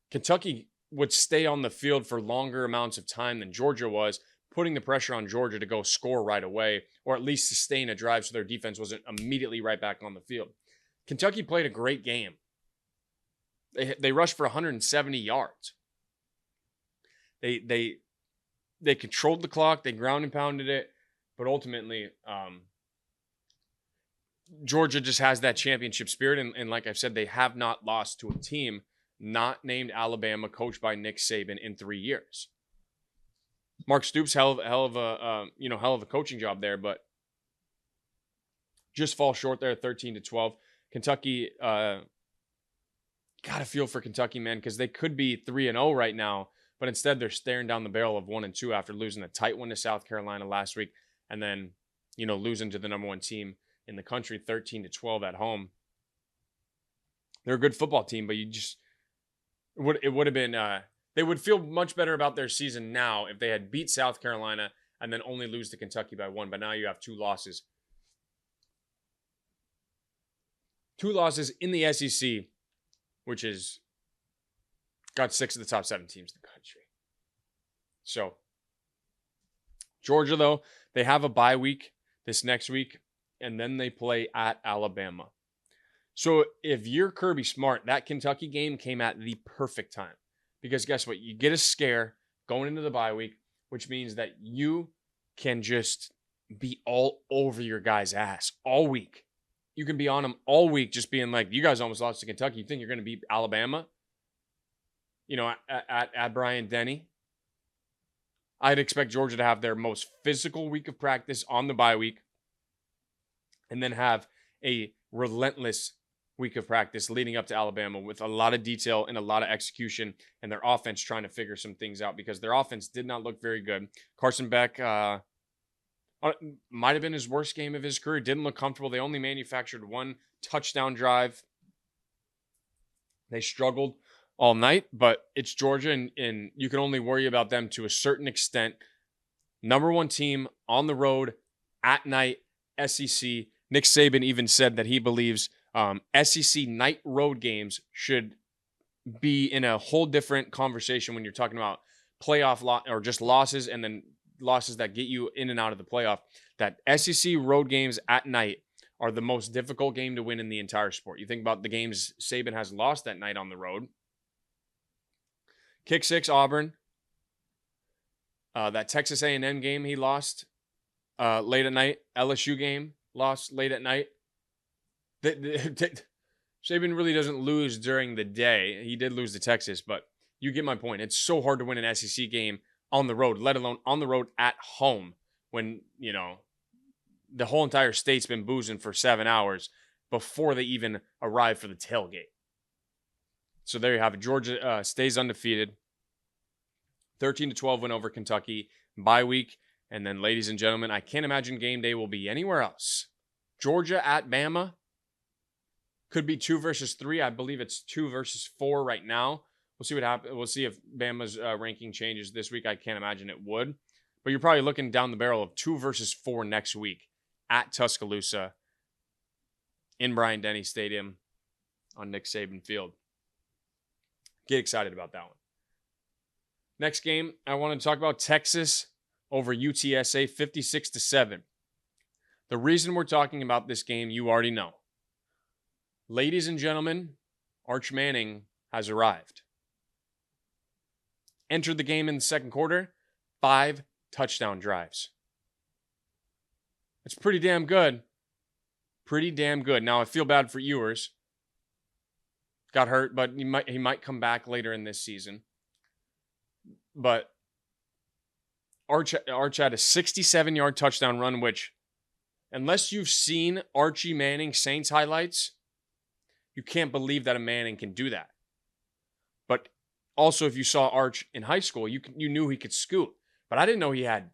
Kentucky would stay on the field for longer amounts of time than Georgia was, putting the pressure on Georgia to go score right away, or at least sustain a drive so their defense wasn't immediately right back on the field. Kentucky played a great game. They rushed for 170 yards. They controlled the clock, they ground and pounded it, but ultimately Georgia just has that championship spirit, and like I've said, they have not lost to a team not named Alabama, coached by Nick Saban, in 3 years. Mark Stoops, hell of a coaching job there, but just fall short there, 13-12. Kentucky, got a feel for Kentucky, man, because they could be 3-0 right now, but instead they're staring down the barrel of 1-2 after losing a tight one to South Carolina last week, and then losing to the number 1 team in the country 13-12 at home. They're a good football team, but it would have been they would feel much better about their season now if they had beat South Carolina and then only lose to Kentucky by 1. But now you have 2 losses. 2 losses in the SEC, which is got 6 of the top 7 teams in the country. So Georgia, though, they have a bye week this next week, and then they play at Alabama. So if you're Kirby Smart, that Kentucky game came at the perfect time. Because guess what? You get a scare going into the bye week, which means that you can just be all over your guy's ass all week. You can be on them all week just being like, you guys almost lost to Kentucky. You think you're going to beat Alabama? At Bryant-Denny. I'd expect Georgia to have their most physical week of practice on the bye week and then have a relentless week of practice leading up to Alabama with a lot of detail and a lot of execution, and their offense trying to figure some things out because their offense did not look very good. Carson Beck, Might have been his worst game of his career. Didn't look comfortable. They only manufactured one touchdown drive. They struggled all night, but it's Georgia, and you can only worry about them to a certain extent. Number one team on the road at night, SEC. Nick Saban even said that he believes SEC night road games should be in a whole different conversation when you're talking about playoff or just losses, and then losses that get you in and out of the playoff. That SEC road games at night are the most difficult game to win in the entire sport. You think about the games Saban has lost that night on the road. Kick six, Auburn. That Texas A&M game he lost late at night. LSU game lost late at night. Saban really doesn't lose during the day. He did lose to Texas, but you get my point. It's so hard to win an SEC game on the road, let alone on the road at home when, you know, the whole entire state's been boozing for 7 hours before they even arrive for the tailgate. So there you have it. Georgia stays undefeated. 13-12 win over Kentucky. Bye week. And then, ladies and gentlemen, I can't imagine game day will be anywhere else. Georgia at Bama. Could be 2 versus 3. I believe it's 2 versus 4 right now. We'll see what happens. We'll see if Bama's ranking changes this week. I can't imagine it would. But you're probably looking down the barrel of 2 versus 4 next week at Tuscaloosa in Bryant-Denny Stadium on Nick Saban Field. Get excited about that one. Next game, I want to talk about Texas over UTSA 56-7. The reason we're talking about this game, you already know. Ladies and gentlemen, Arch Manning has arrived. Entered the game in the second quarter, 5 touchdown drives. It's pretty damn good. Pretty damn good. Now, I feel bad for Ewers. Got hurt, but he might come back later in this season. But Arch had a 67-yard touchdown run, which, unless you've seen Archie Manning Saints highlights, you can't believe that a Manning can do that. But also, if you saw Arch in high school, you knew he could scoot. But I didn't know he had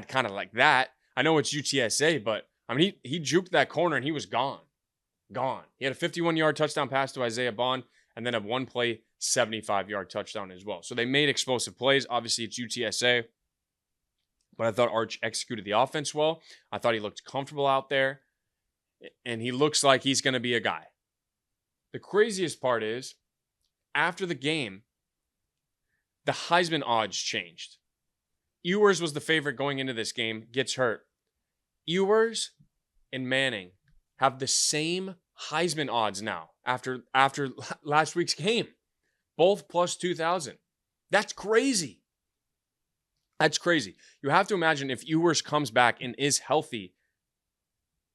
kind of like that. I know it's UTSA, but I mean, he juked that corner and he was gone. Gone. He had a 51-yard touchdown pass to Isaiah Bond and then a one-play 75-yard touchdown as well. So they made explosive plays. Obviously, it's UTSA. But I thought Arch executed the offense well. I thought he looked comfortable out there. And he looks like he's going to be a guy. The craziest part is, after the game, the Heisman odds changed. Ewers was the favorite going into this game, gets hurt. Ewers and Manning have the same Heisman odds now after last week's game. Both plus 2,000. That's crazy. That's crazy. You have to imagine if Ewers comes back and is healthy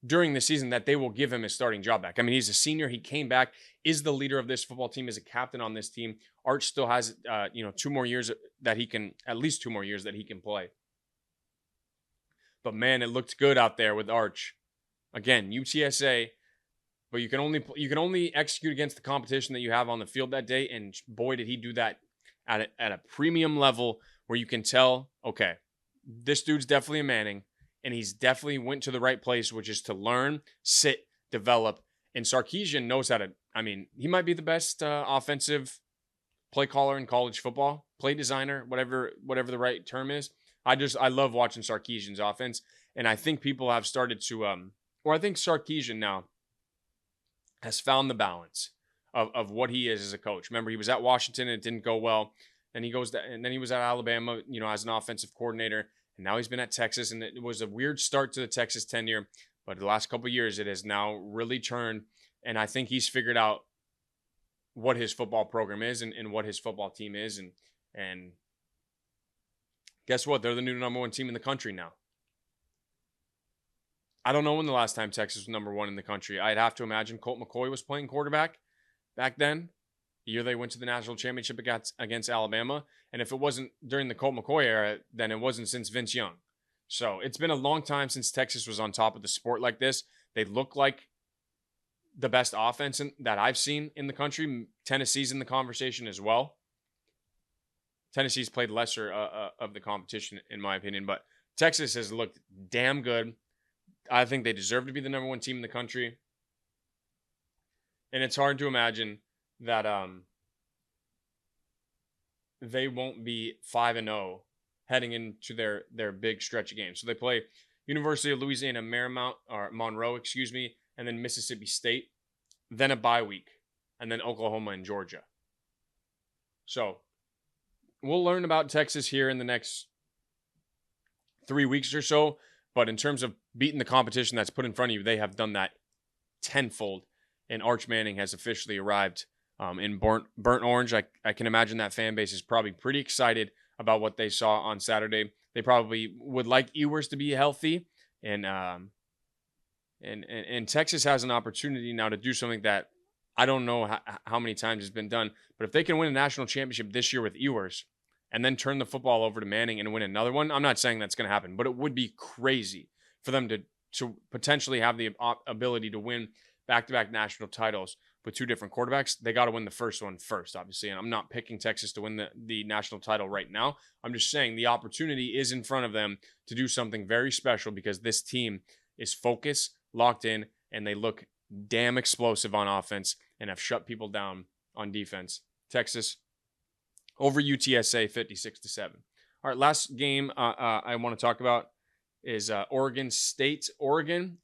during the season that they will give him his starting job back. I mean, he's a senior. He came back, is the leader of this football team, is a captain on this team. Arch still has, 2 more years that he can, at least 2 more years that he can play. But man, it looked good out there with Arch. Again, UTSA, but you can only execute against the competition that you have on the field that day. And boy, did he do that at a premium level where you can tell, okay, this dude's definitely a Manning. And he's definitely went to the right place, which is to learn, sit, develop. And Sarkisian knows how to, he might be the best offensive play caller in college football, play designer, whatever the right term is. I love watching Sarkisian's offense. And I think people have started to, I think Sarkisian now has found the balance of what he is as a coach. Remember, he was at Washington and it didn't go well. And then he was at Alabama, as an offensive coordinator. And now he's been at Texas, and it was a weird start to the Texas tenure. But the last couple of years, it has now really turned. And I think he's figured out what his football program is and what his football team is. And guess what? They're the new number 1 team in the country now. I don't know when the last time Texas was number 1 in the country. I'd have to imagine Colt McCoy was playing quarterback back then. The year they went to the national championship against Alabama. And if it wasn't during the Colt McCoy era, then it wasn't since Vince Young. So it's been a long time since Texas was on top of the sport like this. They look like the best offense that I've seen in the country. Tennessee's in the conversation as well. Tennessee's played lesser of the competition, in my opinion. But Texas has looked damn good. I think they deserve to be the number one team in the country. And it's hard to imagine that they won't be 5-0 heading into their big stretch of games. So they play University of Louisiana Monroe, and then Mississippi State, then a bye week, and then Oklahoma and Georgia. So we'll learn about Texas here in the next 3 weeks or so. But in terms of beating the competition that's put in front of you, they have done that tenfold. And Arch Manning has officially arrived in burnt orange. I can imagine that fan base is probably pretty excited about what they saw on Saturday. They probably would like Ewers to be healthy, and Texas has an opportunity now to do something that I don't know how many times has been done. But if they can win a national championship this year with Ewers, and then turn the football over to Manning and win another one, I'm not saying that's going to happen, but it would be crazy for them to potentially have the ability to win back-to-back national titles with two different quarterbacks. They got to win the first one first, obviously. And I'm not picking Texas to win the national title right now. I'm just saying the opportunity is in front of them to do something very special because this team is focused, locked in, and they look damn explosive on offense and have shut people down on defense. Texas over UTSA 56-7. All right, last game I want to talk about is Oregon State. Oregon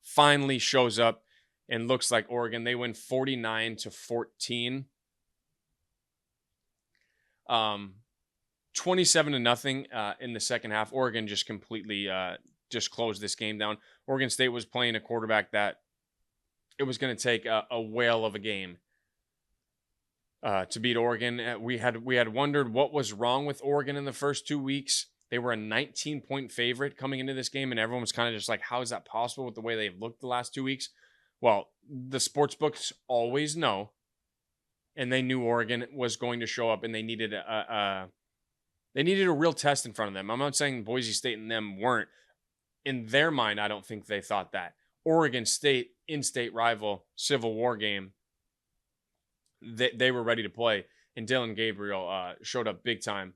finally shows up and looks like Oregon. They win 49-14. 27-0 in the second half. Oregon just completely just closed this game down. Oregon State was playing a quarterback that it was going to take a whale of a game to beat Oregon. We had wondered what was wrong with Oregon in the first 2 weeks. They were a 19-point favorite coming into this game, and everyone was kind of just like, how is that possible with the way they've looked the last 2 weeks? Well, the sports books always know, and they knew Oregon was going to show up, and they needed a real test in front of them. I'm not saying Boise State and them weren't. In their mind, I don't think they thought that. Oregon State, in-state rival, Civil War game, they were ready to play, and Dylan Gabriel showed up big time.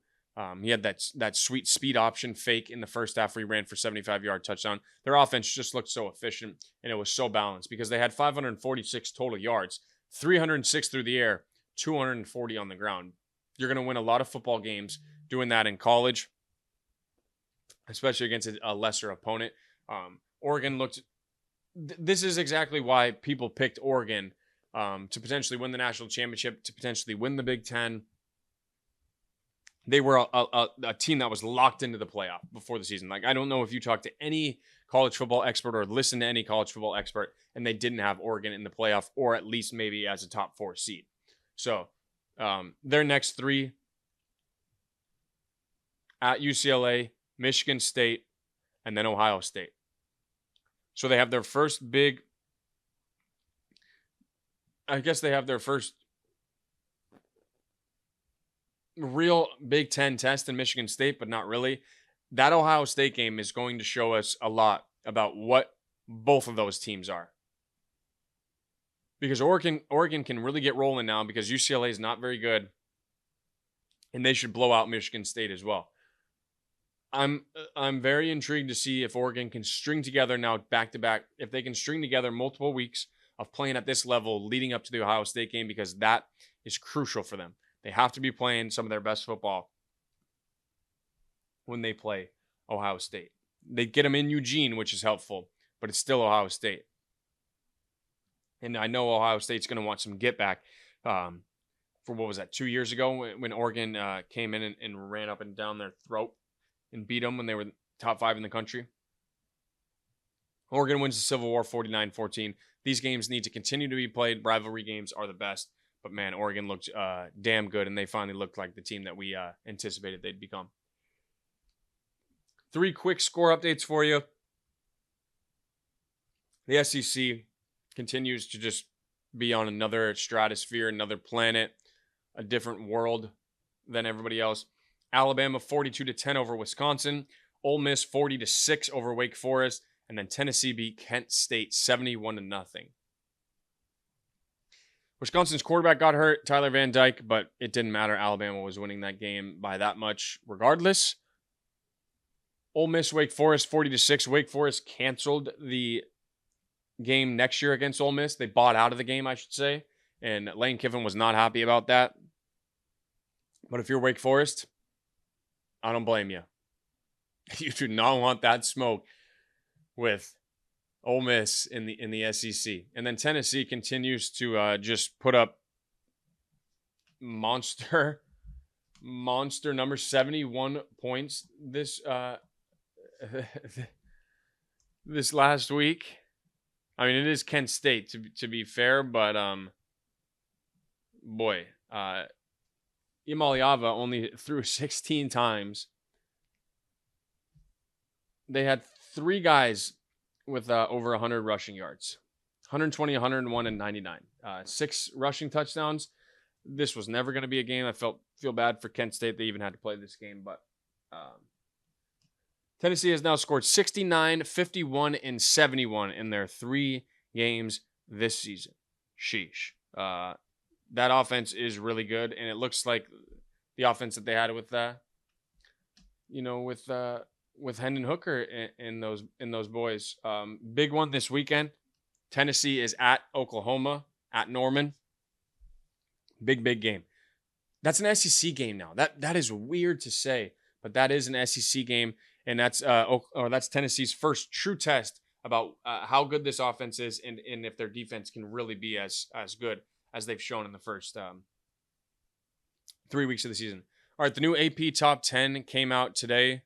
He had that sweet speed option fake in the first half where he ran for 75-yard touchdown. Their offense just looked so efficient, and it was so balanced because they had 546 total yards, 306 through the air, 240 on the ground. You're going to win a lot of football games doing that in college, especially against a lesser opponent. Oregon looked – this is exactly why people picked Oregon to potentially win the national championship, to potentially win the Big Ten. They were a team that was locked into the playoff before the season. Like, I don't know if you talk to any college football expert or listen to any college football expert and they didn't have Oregon in the playoff or at least maybe as a top 4 seed. So their next 3 at UCLA, Michigan State, and then Ohio State. So they have their first big, I guess they have their first real Big Ten test in Michigan State, but not really. That Ohio State game is going to show us a lot about what both of those teams are. Because Oregon can really get rolling now because UCLA is not very good, and they should blow out Michigan State as well. I'm very intrigued to see if Oregon can string together now back-to-back, if they can string together multiple weeks of playing at this level leading up to the Ohio State game, because that is crucial for them. They have to be playing some of their best football when they play Ohio State. They get them in Eugene, which is helpful, but it's still Ohio State. And I know Ohio State's going to want some get back for what was that, 2 years ago when Oregon came in and ran up and down their throat and beat them when they were top 5 in the country. Oregon wins the Civil War 49-14. These games need to continue to be played. Rivalry games are the best. But, man, Oregon looked damn good, and they finally looked like the team that we anticipated they'd become. 3 quick score updates for you. The SEC continues to just be on another stratosphere, another planet, a different world than everybody else. Alabama 42-10 over Wisconsin. Ole Miss 40-6 over Wake Forest. And then Tennessee beat Kent State 71-0. Wisconsin's quarterback got hurt, Tyler Van Dyke, but it didn't matter. Alabama was winning that game by that much regardless. Ole Miss, Wake Forest, 40-6. Wake Forest canceled the game next year against Ole Miss. They bought out of the game, I should say. And Lane Kiffin was not happy about that. But if you're Wake Forest, I don't blame you. You do not want that smoke with Ole Miss in the SEC. And then Tennessee continues to just put up monster number 71 points this this last week. I mean, it is Kent State to be fair, but boy, Imaliava only threw 16 times. They had 3 guys with over 100 rushing yards. 120, 101, and 99. 6 rushing touchdowns. This was never going to be a game. I feel bad for Kent State. They even had to play this game, but Tennessee has now scored 69, 51, and 71 in their 3 games this season. Sheesh. That offense is really good, and it looks like the offense that they had with with Hendon Hooker and those boys. Big one this weekend. Tennessee is at Oklahoma, at Norman. Big game. That's an SEC game now. That is weird to say, but that is an SEC game, and that's Tennessee's first true test about how good this offense is, and if their defense can really be as good as they've shown in the first 3 weeks of the season. All right, the new AP Top 10 came out today.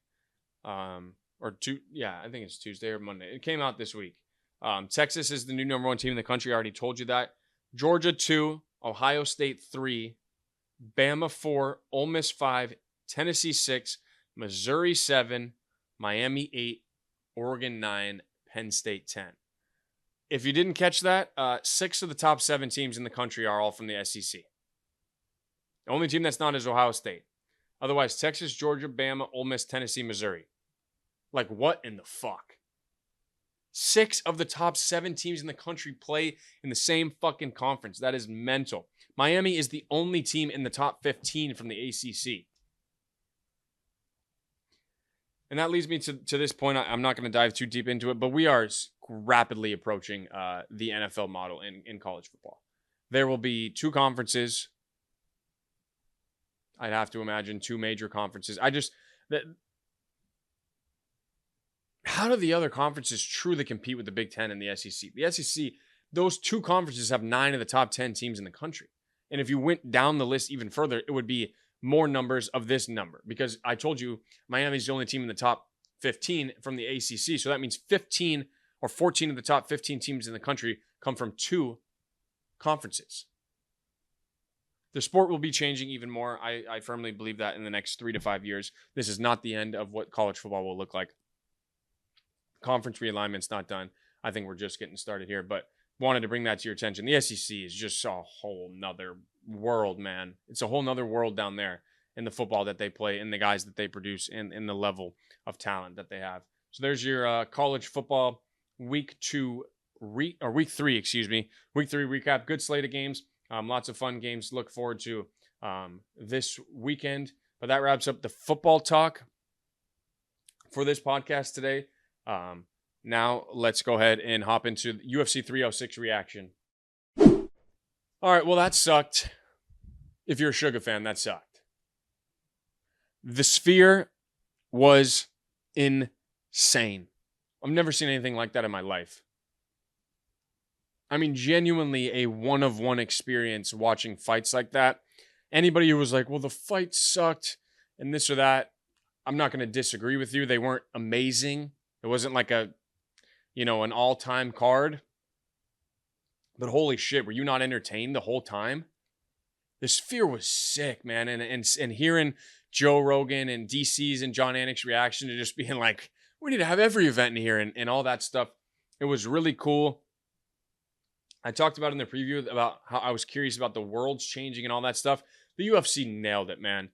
I think it's Tuesday or Monday. It came out this week. Texas is the new number 1 team in the country. I already told you that. Georgia 2, Ohio State 3, Bama 4, Ole Miss 5, Tennessee 6, Missouri 7, Miami 8, Oregon 9, Penn State 10. If you didn't catch that, 6 of the top 7 teams in the country are all from the SEC. The only team that's not is Ohio State. Otherwise, Texas, Georgia, Bama, Ole Miss, Tennessee, Missouri. Like, what in the fuck? 6 of the top 7 teams in the country play in the same fucking conference. That is mental. Miami is the only team in the top 15 from the ACC. And that leads me to this point. I'm not going to dive too deep into it, but we are rapidly approaching the NFL model in college football. There will be 2 conferences. I'd have to imagine 2 major conferences. How do the other conferences truly compete with the Big Ten and the SEC? The SEC, those 2 conferences have 9 of the top 10 teams in the country. And if you went down the list even further, it would be more numbers of this number. Because I told you, Miami's the only team in the top 15 from the ACC. So that means 15 or 14 of the top 15 teams in the country come from 2 conferences. The sport will be changing even more. I firmly believe that in the next 3 to 5 years. This is not the end of what college football will look like. Conference realignment's not done. I think we're just getting started here, but wanted to bring that to your attention. The SEC is just a whole nother world, man. It's a whole nother world down there in the football that they play and the guys that they produce and the level of talent that they have. So there's your college football week 3 recap. Good slate of games. Lots of fun games to look forward to this weekend. But that wraps up the football talk for this podcast today. Now let's go ahead and hop into the UFC 306 reaction. All right, well, that sucked. If you're a Sugar fan, that sucked. The Sphere was insane. I've never seen anything like that in my life. I mean, genuinely a one-of-one experience watching fights like that. Anybody who was like, well, the fight sucked and this or that, I'm not going to disagree with you. They weren't amazing. It wasn't like an all-time card. But holy shit, were you not entertained the whole time? The Sphere was sick, man. And hearing Joe Rogan and DC's and John Anik's reaction to just being like, we need to have every event in here and all that stuff. It was really cool. I talked about in the preview about how I was curious about the worlds changing and all that stuff. The UFC nailed it, man.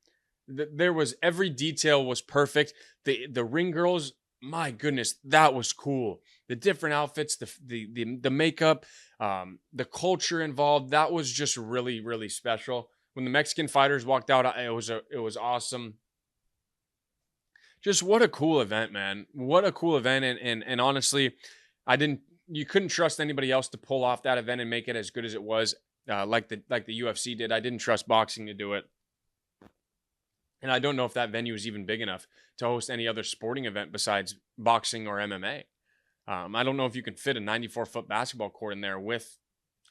There was every detail was perfect. The ring girls, my goodness, that was cool. The different outfits, the makeup, the culture involved, that was just really, really special. When the Mexican fighters walked out, it was awesome. just what a cool event, man. What a cool event. And honestly, you couldn't trust anybody else to pull off that event and make it as good as it was, like the UFC did. I didn't trust boxing to do it. And I don't know if that venue is even big enough to host any other sporting event besides boxing or MMA. I don't know if you can fit a 94-foot basketball court in there with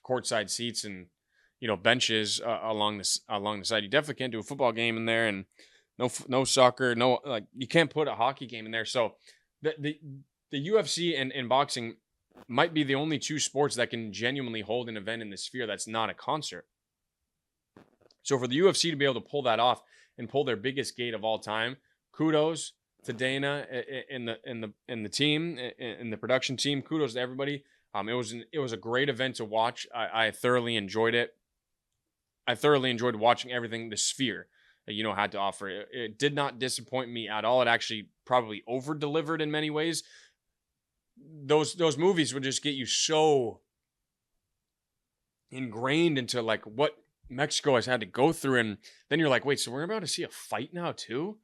courtside seats and benches along the side. You definitely can't do a football game in there, and no soccer, no, like, you can't put a hockey game in there. So the UFC and boxing might be the only two sports that can genuinely hold an event in the Sphere that's not a concert. So for the UFC to be able to pull that off and pull their biggest gate of all time, kudos to Dana and the team and the production team. Kudos to everybody. It was a great event to watch. I thoroughly enjoyed it. I thoroughly enjoyed watching everything the Sphere had to offer. It did not disappoint me at all. It actually probably over delivered in many ways. Those movies would just get you so ingrained into like what Mexico has had to go through, and then you're like, wait, so we're about to see a fight now too?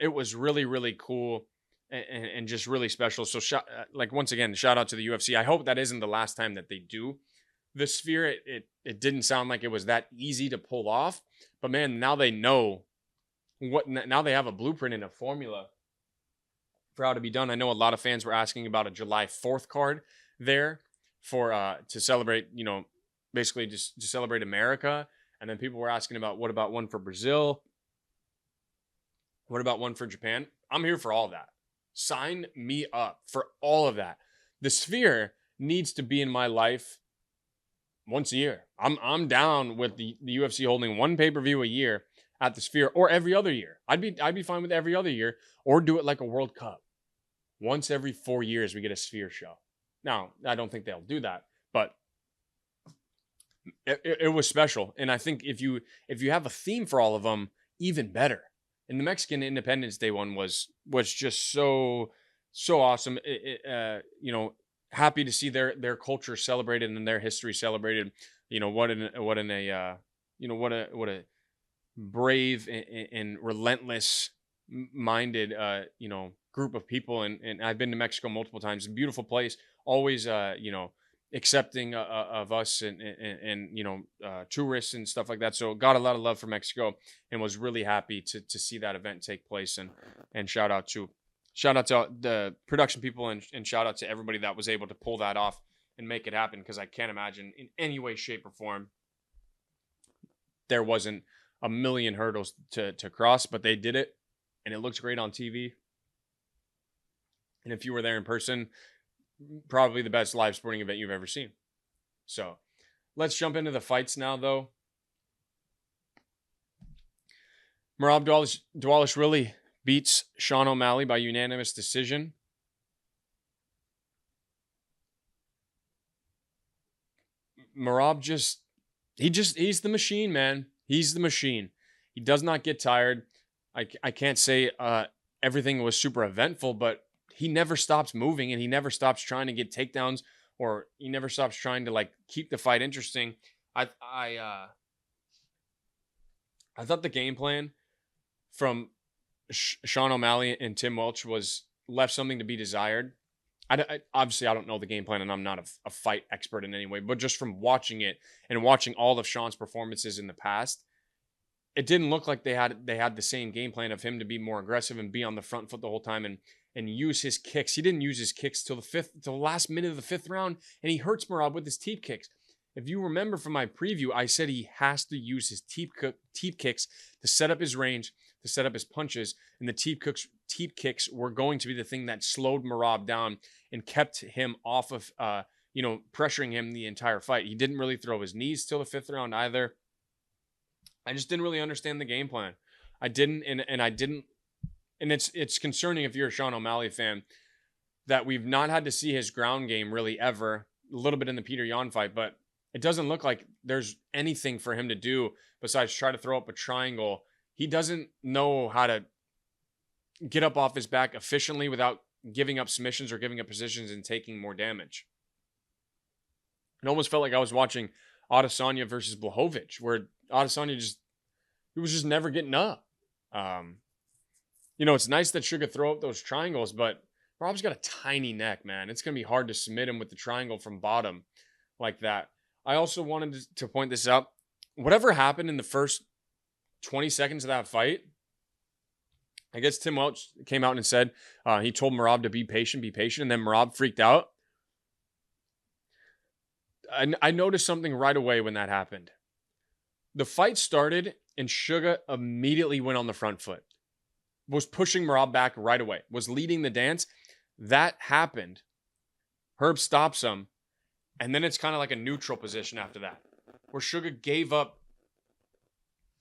It was really, really cool and just really special. So once again, shout out to the UFC. I hope that isn't the last time that they do the Sphere. It didn't sound like it was that easy to pull off, but man, now they know now they have a blueprint and a formula for how to be done. I know a lot of fans were asking about a July 4th card there for to celebrate, basically just to celebrate America. And then people were asking about, what about one for Brazil? What about one for Japan? I'm here for all that. Sign me up for all of that. The Sphere needs to be in my life once a year. I'm down with the UFC holding one pay-per-view a year at the Sphere, or every other year. I'd be fine with every other year, or do it like a World Cup. Once every 4 years we get a Sphere show. Now, I don't think they'll do that, but it was special. And I think if you have a theme for all of them, even better. And the Mexican Independence Day one was just so awesome. Happy to see their culture celebrated and their history celebrated. What a brave and relentless minded group of people. And I've been to Mexico multiple times. Beautiful place. Always accepting of us and tourists and stuff like that. So got a lot of love for Mexico and was really happy to see that event take place. And shout out to the production people and shout out to everybody that was able to pull that off and make it happen, because I can't imagine in any way, shape, or form there wasn't a million hurdles to cross, but they did it, and it looks great on TV. And if you were there in person, probably the best live sporting event you've ever seen. So let's jump into the fights now, though. Merab Dvalishvili beats Sean O'Malley by unanimous decision. Merab he's the machine, man. He's the machine. He does not get tired. I can't say everything was super eventful, but he never stops moving, and he never stops trying to get takedowns, or he never stops trying to keep the fight interesting. I thought the game plan from Sean O'Malley and Tim Welch was left something to be desired. Obviously, I don't know the game plan, and I'm not a fight expert in any way, but just from watching it and watching all of Sean's performances in the past, it didn't look like they had the same game plan of him to be more aggressive and be on the front foot the whole time and use his kicks. He didn't use his kicks till the last minute of the fifth round, and he hurts Merab with his teep kicks. If you remember from my preview, I said he has to use his teep kicks to set up his range, to set up his punches, and the teep kicks were going to be the thing that slowed Merab down and kept him off of, pressuring him the entire fight. He didn't really throw his knees till the fifth round either. I just didn't really understand the game plan. I didn't, and I didn't, and it's concerning if you're a Sean O'Malley fan that we've not had to see his ground game really ever. A little bit in the Peter Yan fight, but it doesn't look like there's anything for him to do besides try to throw up a triangle. He doesn't know how to get up off his back efficiently without giving up submissions or giving up positions and taking more damage. It almost felt like I was watching Adesanya versus Blachowicz, where Adesanya he was just never getting up. it's nice that Sugar throw up those triangles, but Rob's got a tiny neck, man. It's going to be hard to submit him with the triangle from bottom like that. I also wanted to point this out. Whatever happened in the first 20 seconds of that fight, I guess Tim Welch came out and said he told Merab to be patient, and then Merab freaked out. I noticed something right away when that happened. The fight started, and Sugar immediately went on the front foot, was pushing Merab back right away, was leading the dance. That happened. Herb stops him, and then it's kind of like a neutral position after that, where Sugar gave up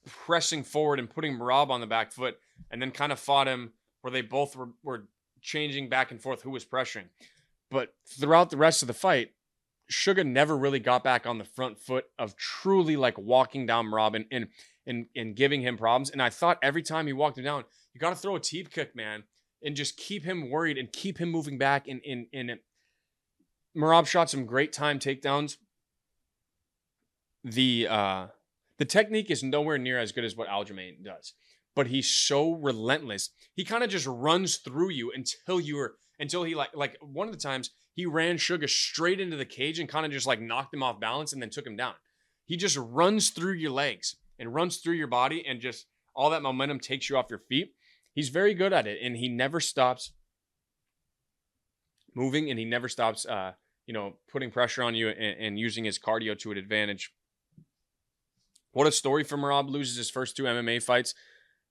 pressing forward and putting Merab on the back foot, and then kind of fought him where they both were changing back and forth who was pressuring. But throughout the rest of the fight, Sugar never really got back on the front foot of truly like walking down Merab and giving him problems. And I thought every time he walked him down, you got to throw a teep kick, man, and just keep him worried and keep him moving back. And Merab shot some great time takedowns. The technique is nowhere near as good as what Aljamain does, but he's so relentless. He kind of just runs through you until he like one of the times he ran Sugar straight into the cage and kind of just like knocked him off balance and then took him down. He just runs through your legs and runs through your body, and just all that momentum takes you off your feet. He's very good at it, and he never stops moving, and he never stops putting pressure on you and using his cardio to an advantage. What a story for Merab. Loses his first 2 MMA fights,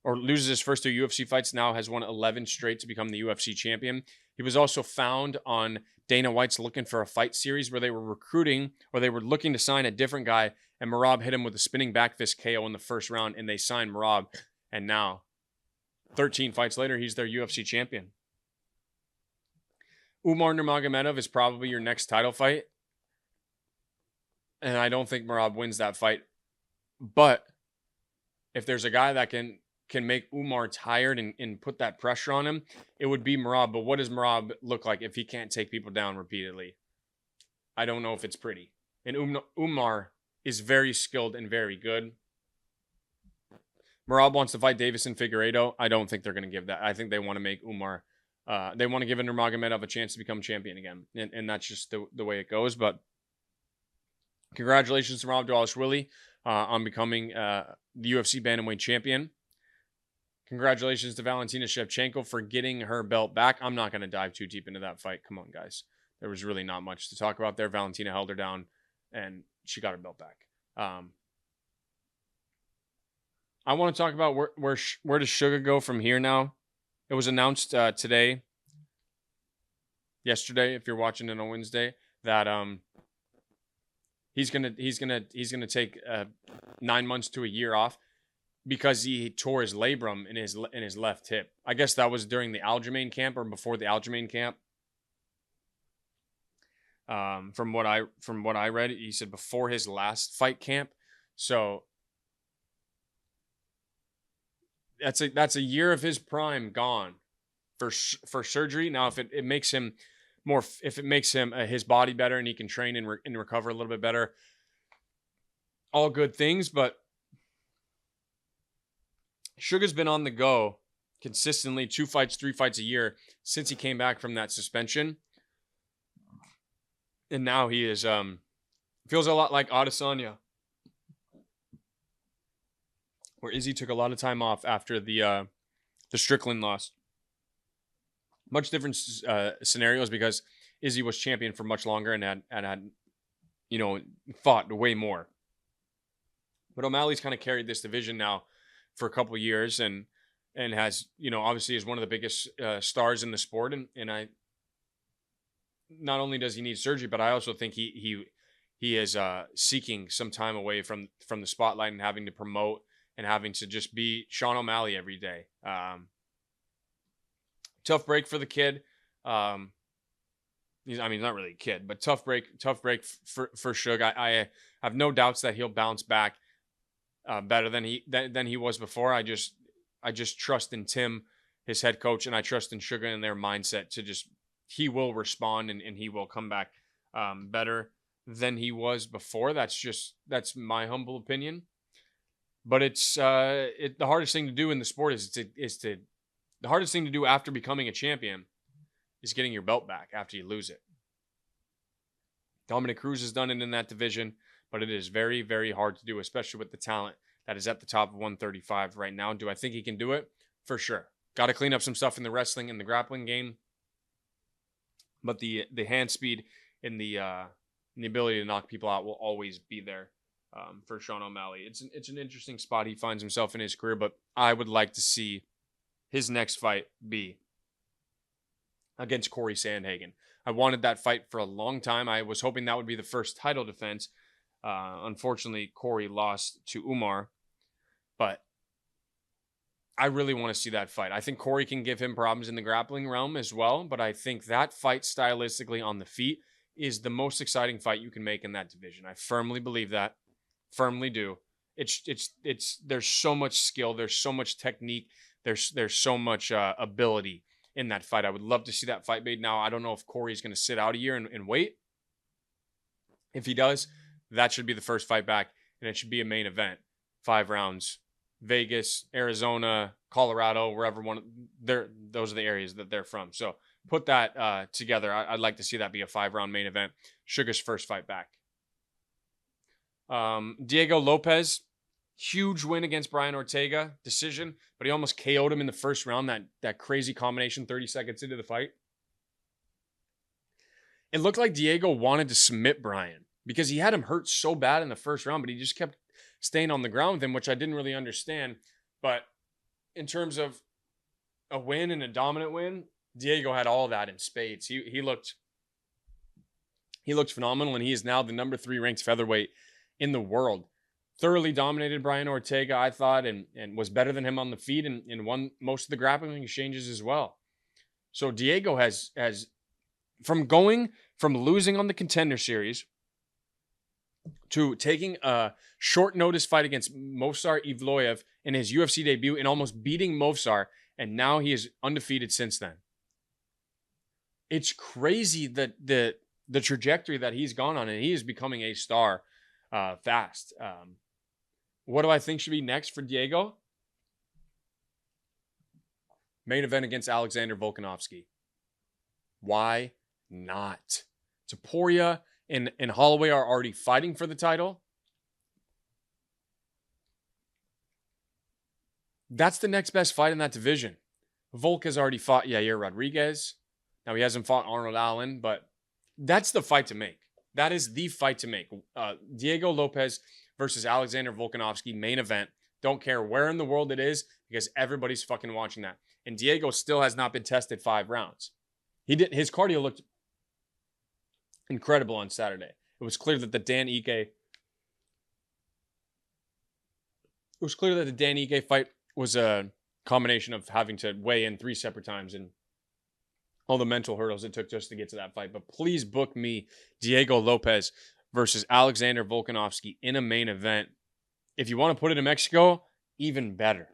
or loses his first 2 UFC fights, now has won 11 straight to become the UFC champion. He was also found on Dana White's Looking for a Fight series, where they were recruiting, or they were looking to sign a different guy, and Merab hit him with a spinning back fist KO in the first round, and they signed Merab, and now 13 fights later, he's their UFC champion. Umar Nurmagomedov is probably your next title fight, and I don't think Merab wins that fight. But if there's a guy that can make Umar tired and put that pressure on him, it would be Merab. But what does Merab look like if he can't take people down repeatedly? I don't know if it's pretty. And Umar is very skilled and very good. Merab wants to fight Davison Figueiredo. I don't think they're going to give that. I think they want to make Umar, they want to give Nurmagomedov a chance to become champion again. And that's just the way it goes. But congratulations to Merab Dvalishvili on becoming the UFC Bantamweight champion. Congratulations to Valentina Shevchenko for getting her belt back. I'm not going to dive too deep into that fight. Come on, guys. There was really not much to talk about there. Valentina held her down, and she got her belt back. I want to talk about where does Sugar go from here now. It was announced yesterday, if you're watching it on Wednesday, that he's gonna take 9 months to a year off because he tore his labrum in his left hip. I guess that was during the Aljamain camp or before the Aljamain camp. From what I read, he said before his last fight camp. So that's a year of his prime gone for surgery. Now, if it makes him his body better and he can train and recover a little bit better, all good things. But Sugar's been on the go consistently, 2 fights, 3 fights a year since he came back from that suspension. And now he is feels a lot like Adesanya, where Izzy took a lot of time off after the Strickland loss. Much different scenarios because Izzy was champion for much longer and had fought way more. But O'Malley's kind of carried this division now for a couple years and has, obviously is one of the biggest stars in the sport. And I, not only does he need surgery, but I also think he is seeking some time away from the spotlight and having to promote and having to just be Sean O'Malley every day. Tough break for the kid. He's not really a kid, but tough break for Suge. I have no doubts that he'll bounce back better than he was before. I just trust in Tim, his head coach, and I trust in Sugar and their mindset to just, he will respond and he will come back better than he was before. That's my humble opinion. But it's the hardest thing to do in the sport is to The hardest thing to do after becoming a champion is getting your belt back after you lose it. Dominic Cruz has done it in that division, but it is very, very hard to do, especially with the talent that is at the top of 135 right now. Do I think he can do it? For sure. Got to clean up some stuff in the wrestling and the grappling game. But the hand speed and the ability to knock people out will always be there for Sean O'Malley. It's an interesting spot he finds himself in his career, but I would like to see his next fight be against Corey Sandhagen. I wanted that fight for a long time. I was hoping that would be the first title defense. Unfortunately, Corey lost to Umar, but I really want to see that fight. I think Corey can give him problems in the grappling realm as well, but I think that fight stylistically on the feet is the most exciting fight you can make in that division. I firmly believe that. Firmly do. There's so much skill, there's so much technique, there's so much ability in that fight. I would love to see that fight made. Now, I don't know if Corey's going to sit out a year and wait. If he does, that should be the first fight back, and it should be a main event. 5 rounds. Vegas, Arizona, Colorado, wherever those are the areas that they're from. So put that together. I'd like to see that be a 5-round main event. Sugar's first fight back. Diego Lopes, huge win against Brian Ortega, decision, but he almost KO'd him in the first round, that crazy combination 30 seconds into the fight. It looked like Diego wanted to submit Brian because he had him hurt so bad in the first round, but he just kept staying on the ground with him, which I didn't really understand. But in terms of a win and a dominant win, Diego had all that in spades. He looked phenomenal, and he is now the number 3 ranked featherweight in the world. Thoroughly dominated Brian Ortega, I thought, and was better than him on the feet and won most of the grappling exchanges as well. So Diego has from losing on the Contender Series to taking a short notice fight against Movsar Evloev in his UFC debut and almost beating Movsar, and now he is undefeated since then. It's crazy that the trajectory that he's gone on, and he is becoming a star fast. What do I think should be next for Diego? Main event against Alexander Volkanovski. Why not? Topuria and Holloway are already fighting for the title. That's the next best fight in that division. Volk has already fought Yair Rodriguez. Now, he hasn't fought Arnold Allen, but that's the fight to make. That is the fight to make. Diego Lopes versus Alexander Volkanovski, main event. Don't care where in the world it is because everybody's fucking watching that. And Diego still has not been tested 5 rounds. His cardio looked incredible on Saturday. It was clear that the Dan Ige fight was a combination of having to weigh in 3 separate times and all the mental hurdles it took just to get to that fight. But please book me Diego Lopes versus Alexander Volkanovski in a main event. If you want to put it in Mexico, even better.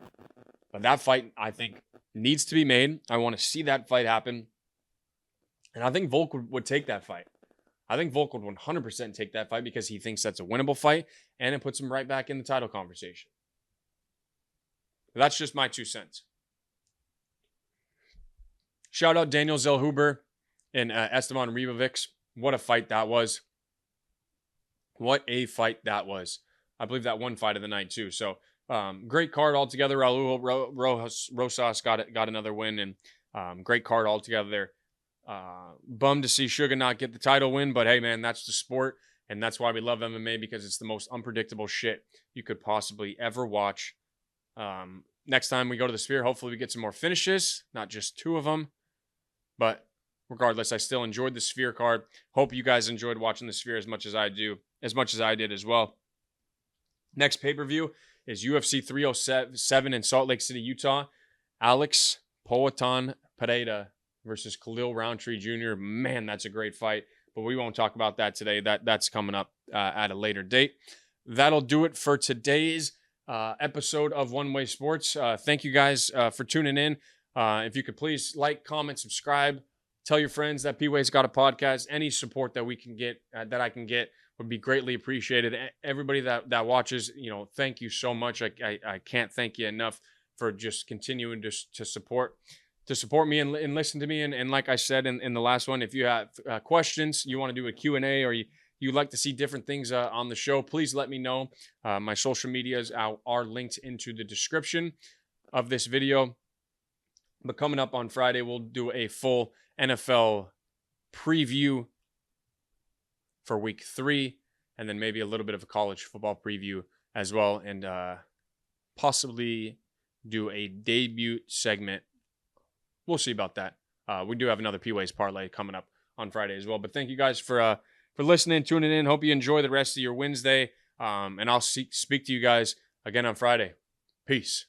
But that fight, I think, needs to be made. I want to see that fight happen. And I think Volk would take that fight. I think Volk would 100% take that fight because he thinks that's a winnable fight, and it puts him right back in the title conversation. But that's just my 2 cents. Shout out Daniel Zellhuber and Esteban Ribovics. What a fight that was. What a fight that was. I believe that one fight of the night too. So great card altogether. Raul Rosas got another win, and great card altogether there. Bummed to see Sugar not get the title win, but hey man, that's the sport, and that's why we love MMA, because it's the most unpredictable shit you could possibly ever watch. Next time we go to the Sphere, hopefully we get some more finishes, not just 2 of them. But regardless, I still enjoyed the Sphere card. Hope you guys enjoyed watching the Sphere as much as I did as well. Next pay-per-view is UFC 307 in Salt Lake City, Utah. Alex Poatan Pereira versus Khalil Roundtree Jr. Man, that's a great fight. But we won't talk about that today. That's coming up at a later date. That'll do it for today's episode of One Way Sports. Thank you guys for tuning in. If you could please like, comment, subscribe, tell your friends that P-Way's got a podcast. Any support that we can get, that I can get, would be greatly appreciated. Everybody that watches, thank you so much. I can't thank you enough for just continuing to support me and listen to me. And like I said in the last one, if you have questions, you want to do a Q&A, or you like to see different things on the show, please let me know. My social medias are linked into the description of this video. But coming up on Friday, we'll do a full NFL preview for week 3, and then maybe a little bit of a college football preview as well, and possibly do a debut segment. We'll see about that. We do have another P-Ways parlay coming up on Friday as well. But thank you guys for listening, tuning in. Hope you enjoy the rest of your Wednesday. And I'll speak to you guys again on Friday. Peace.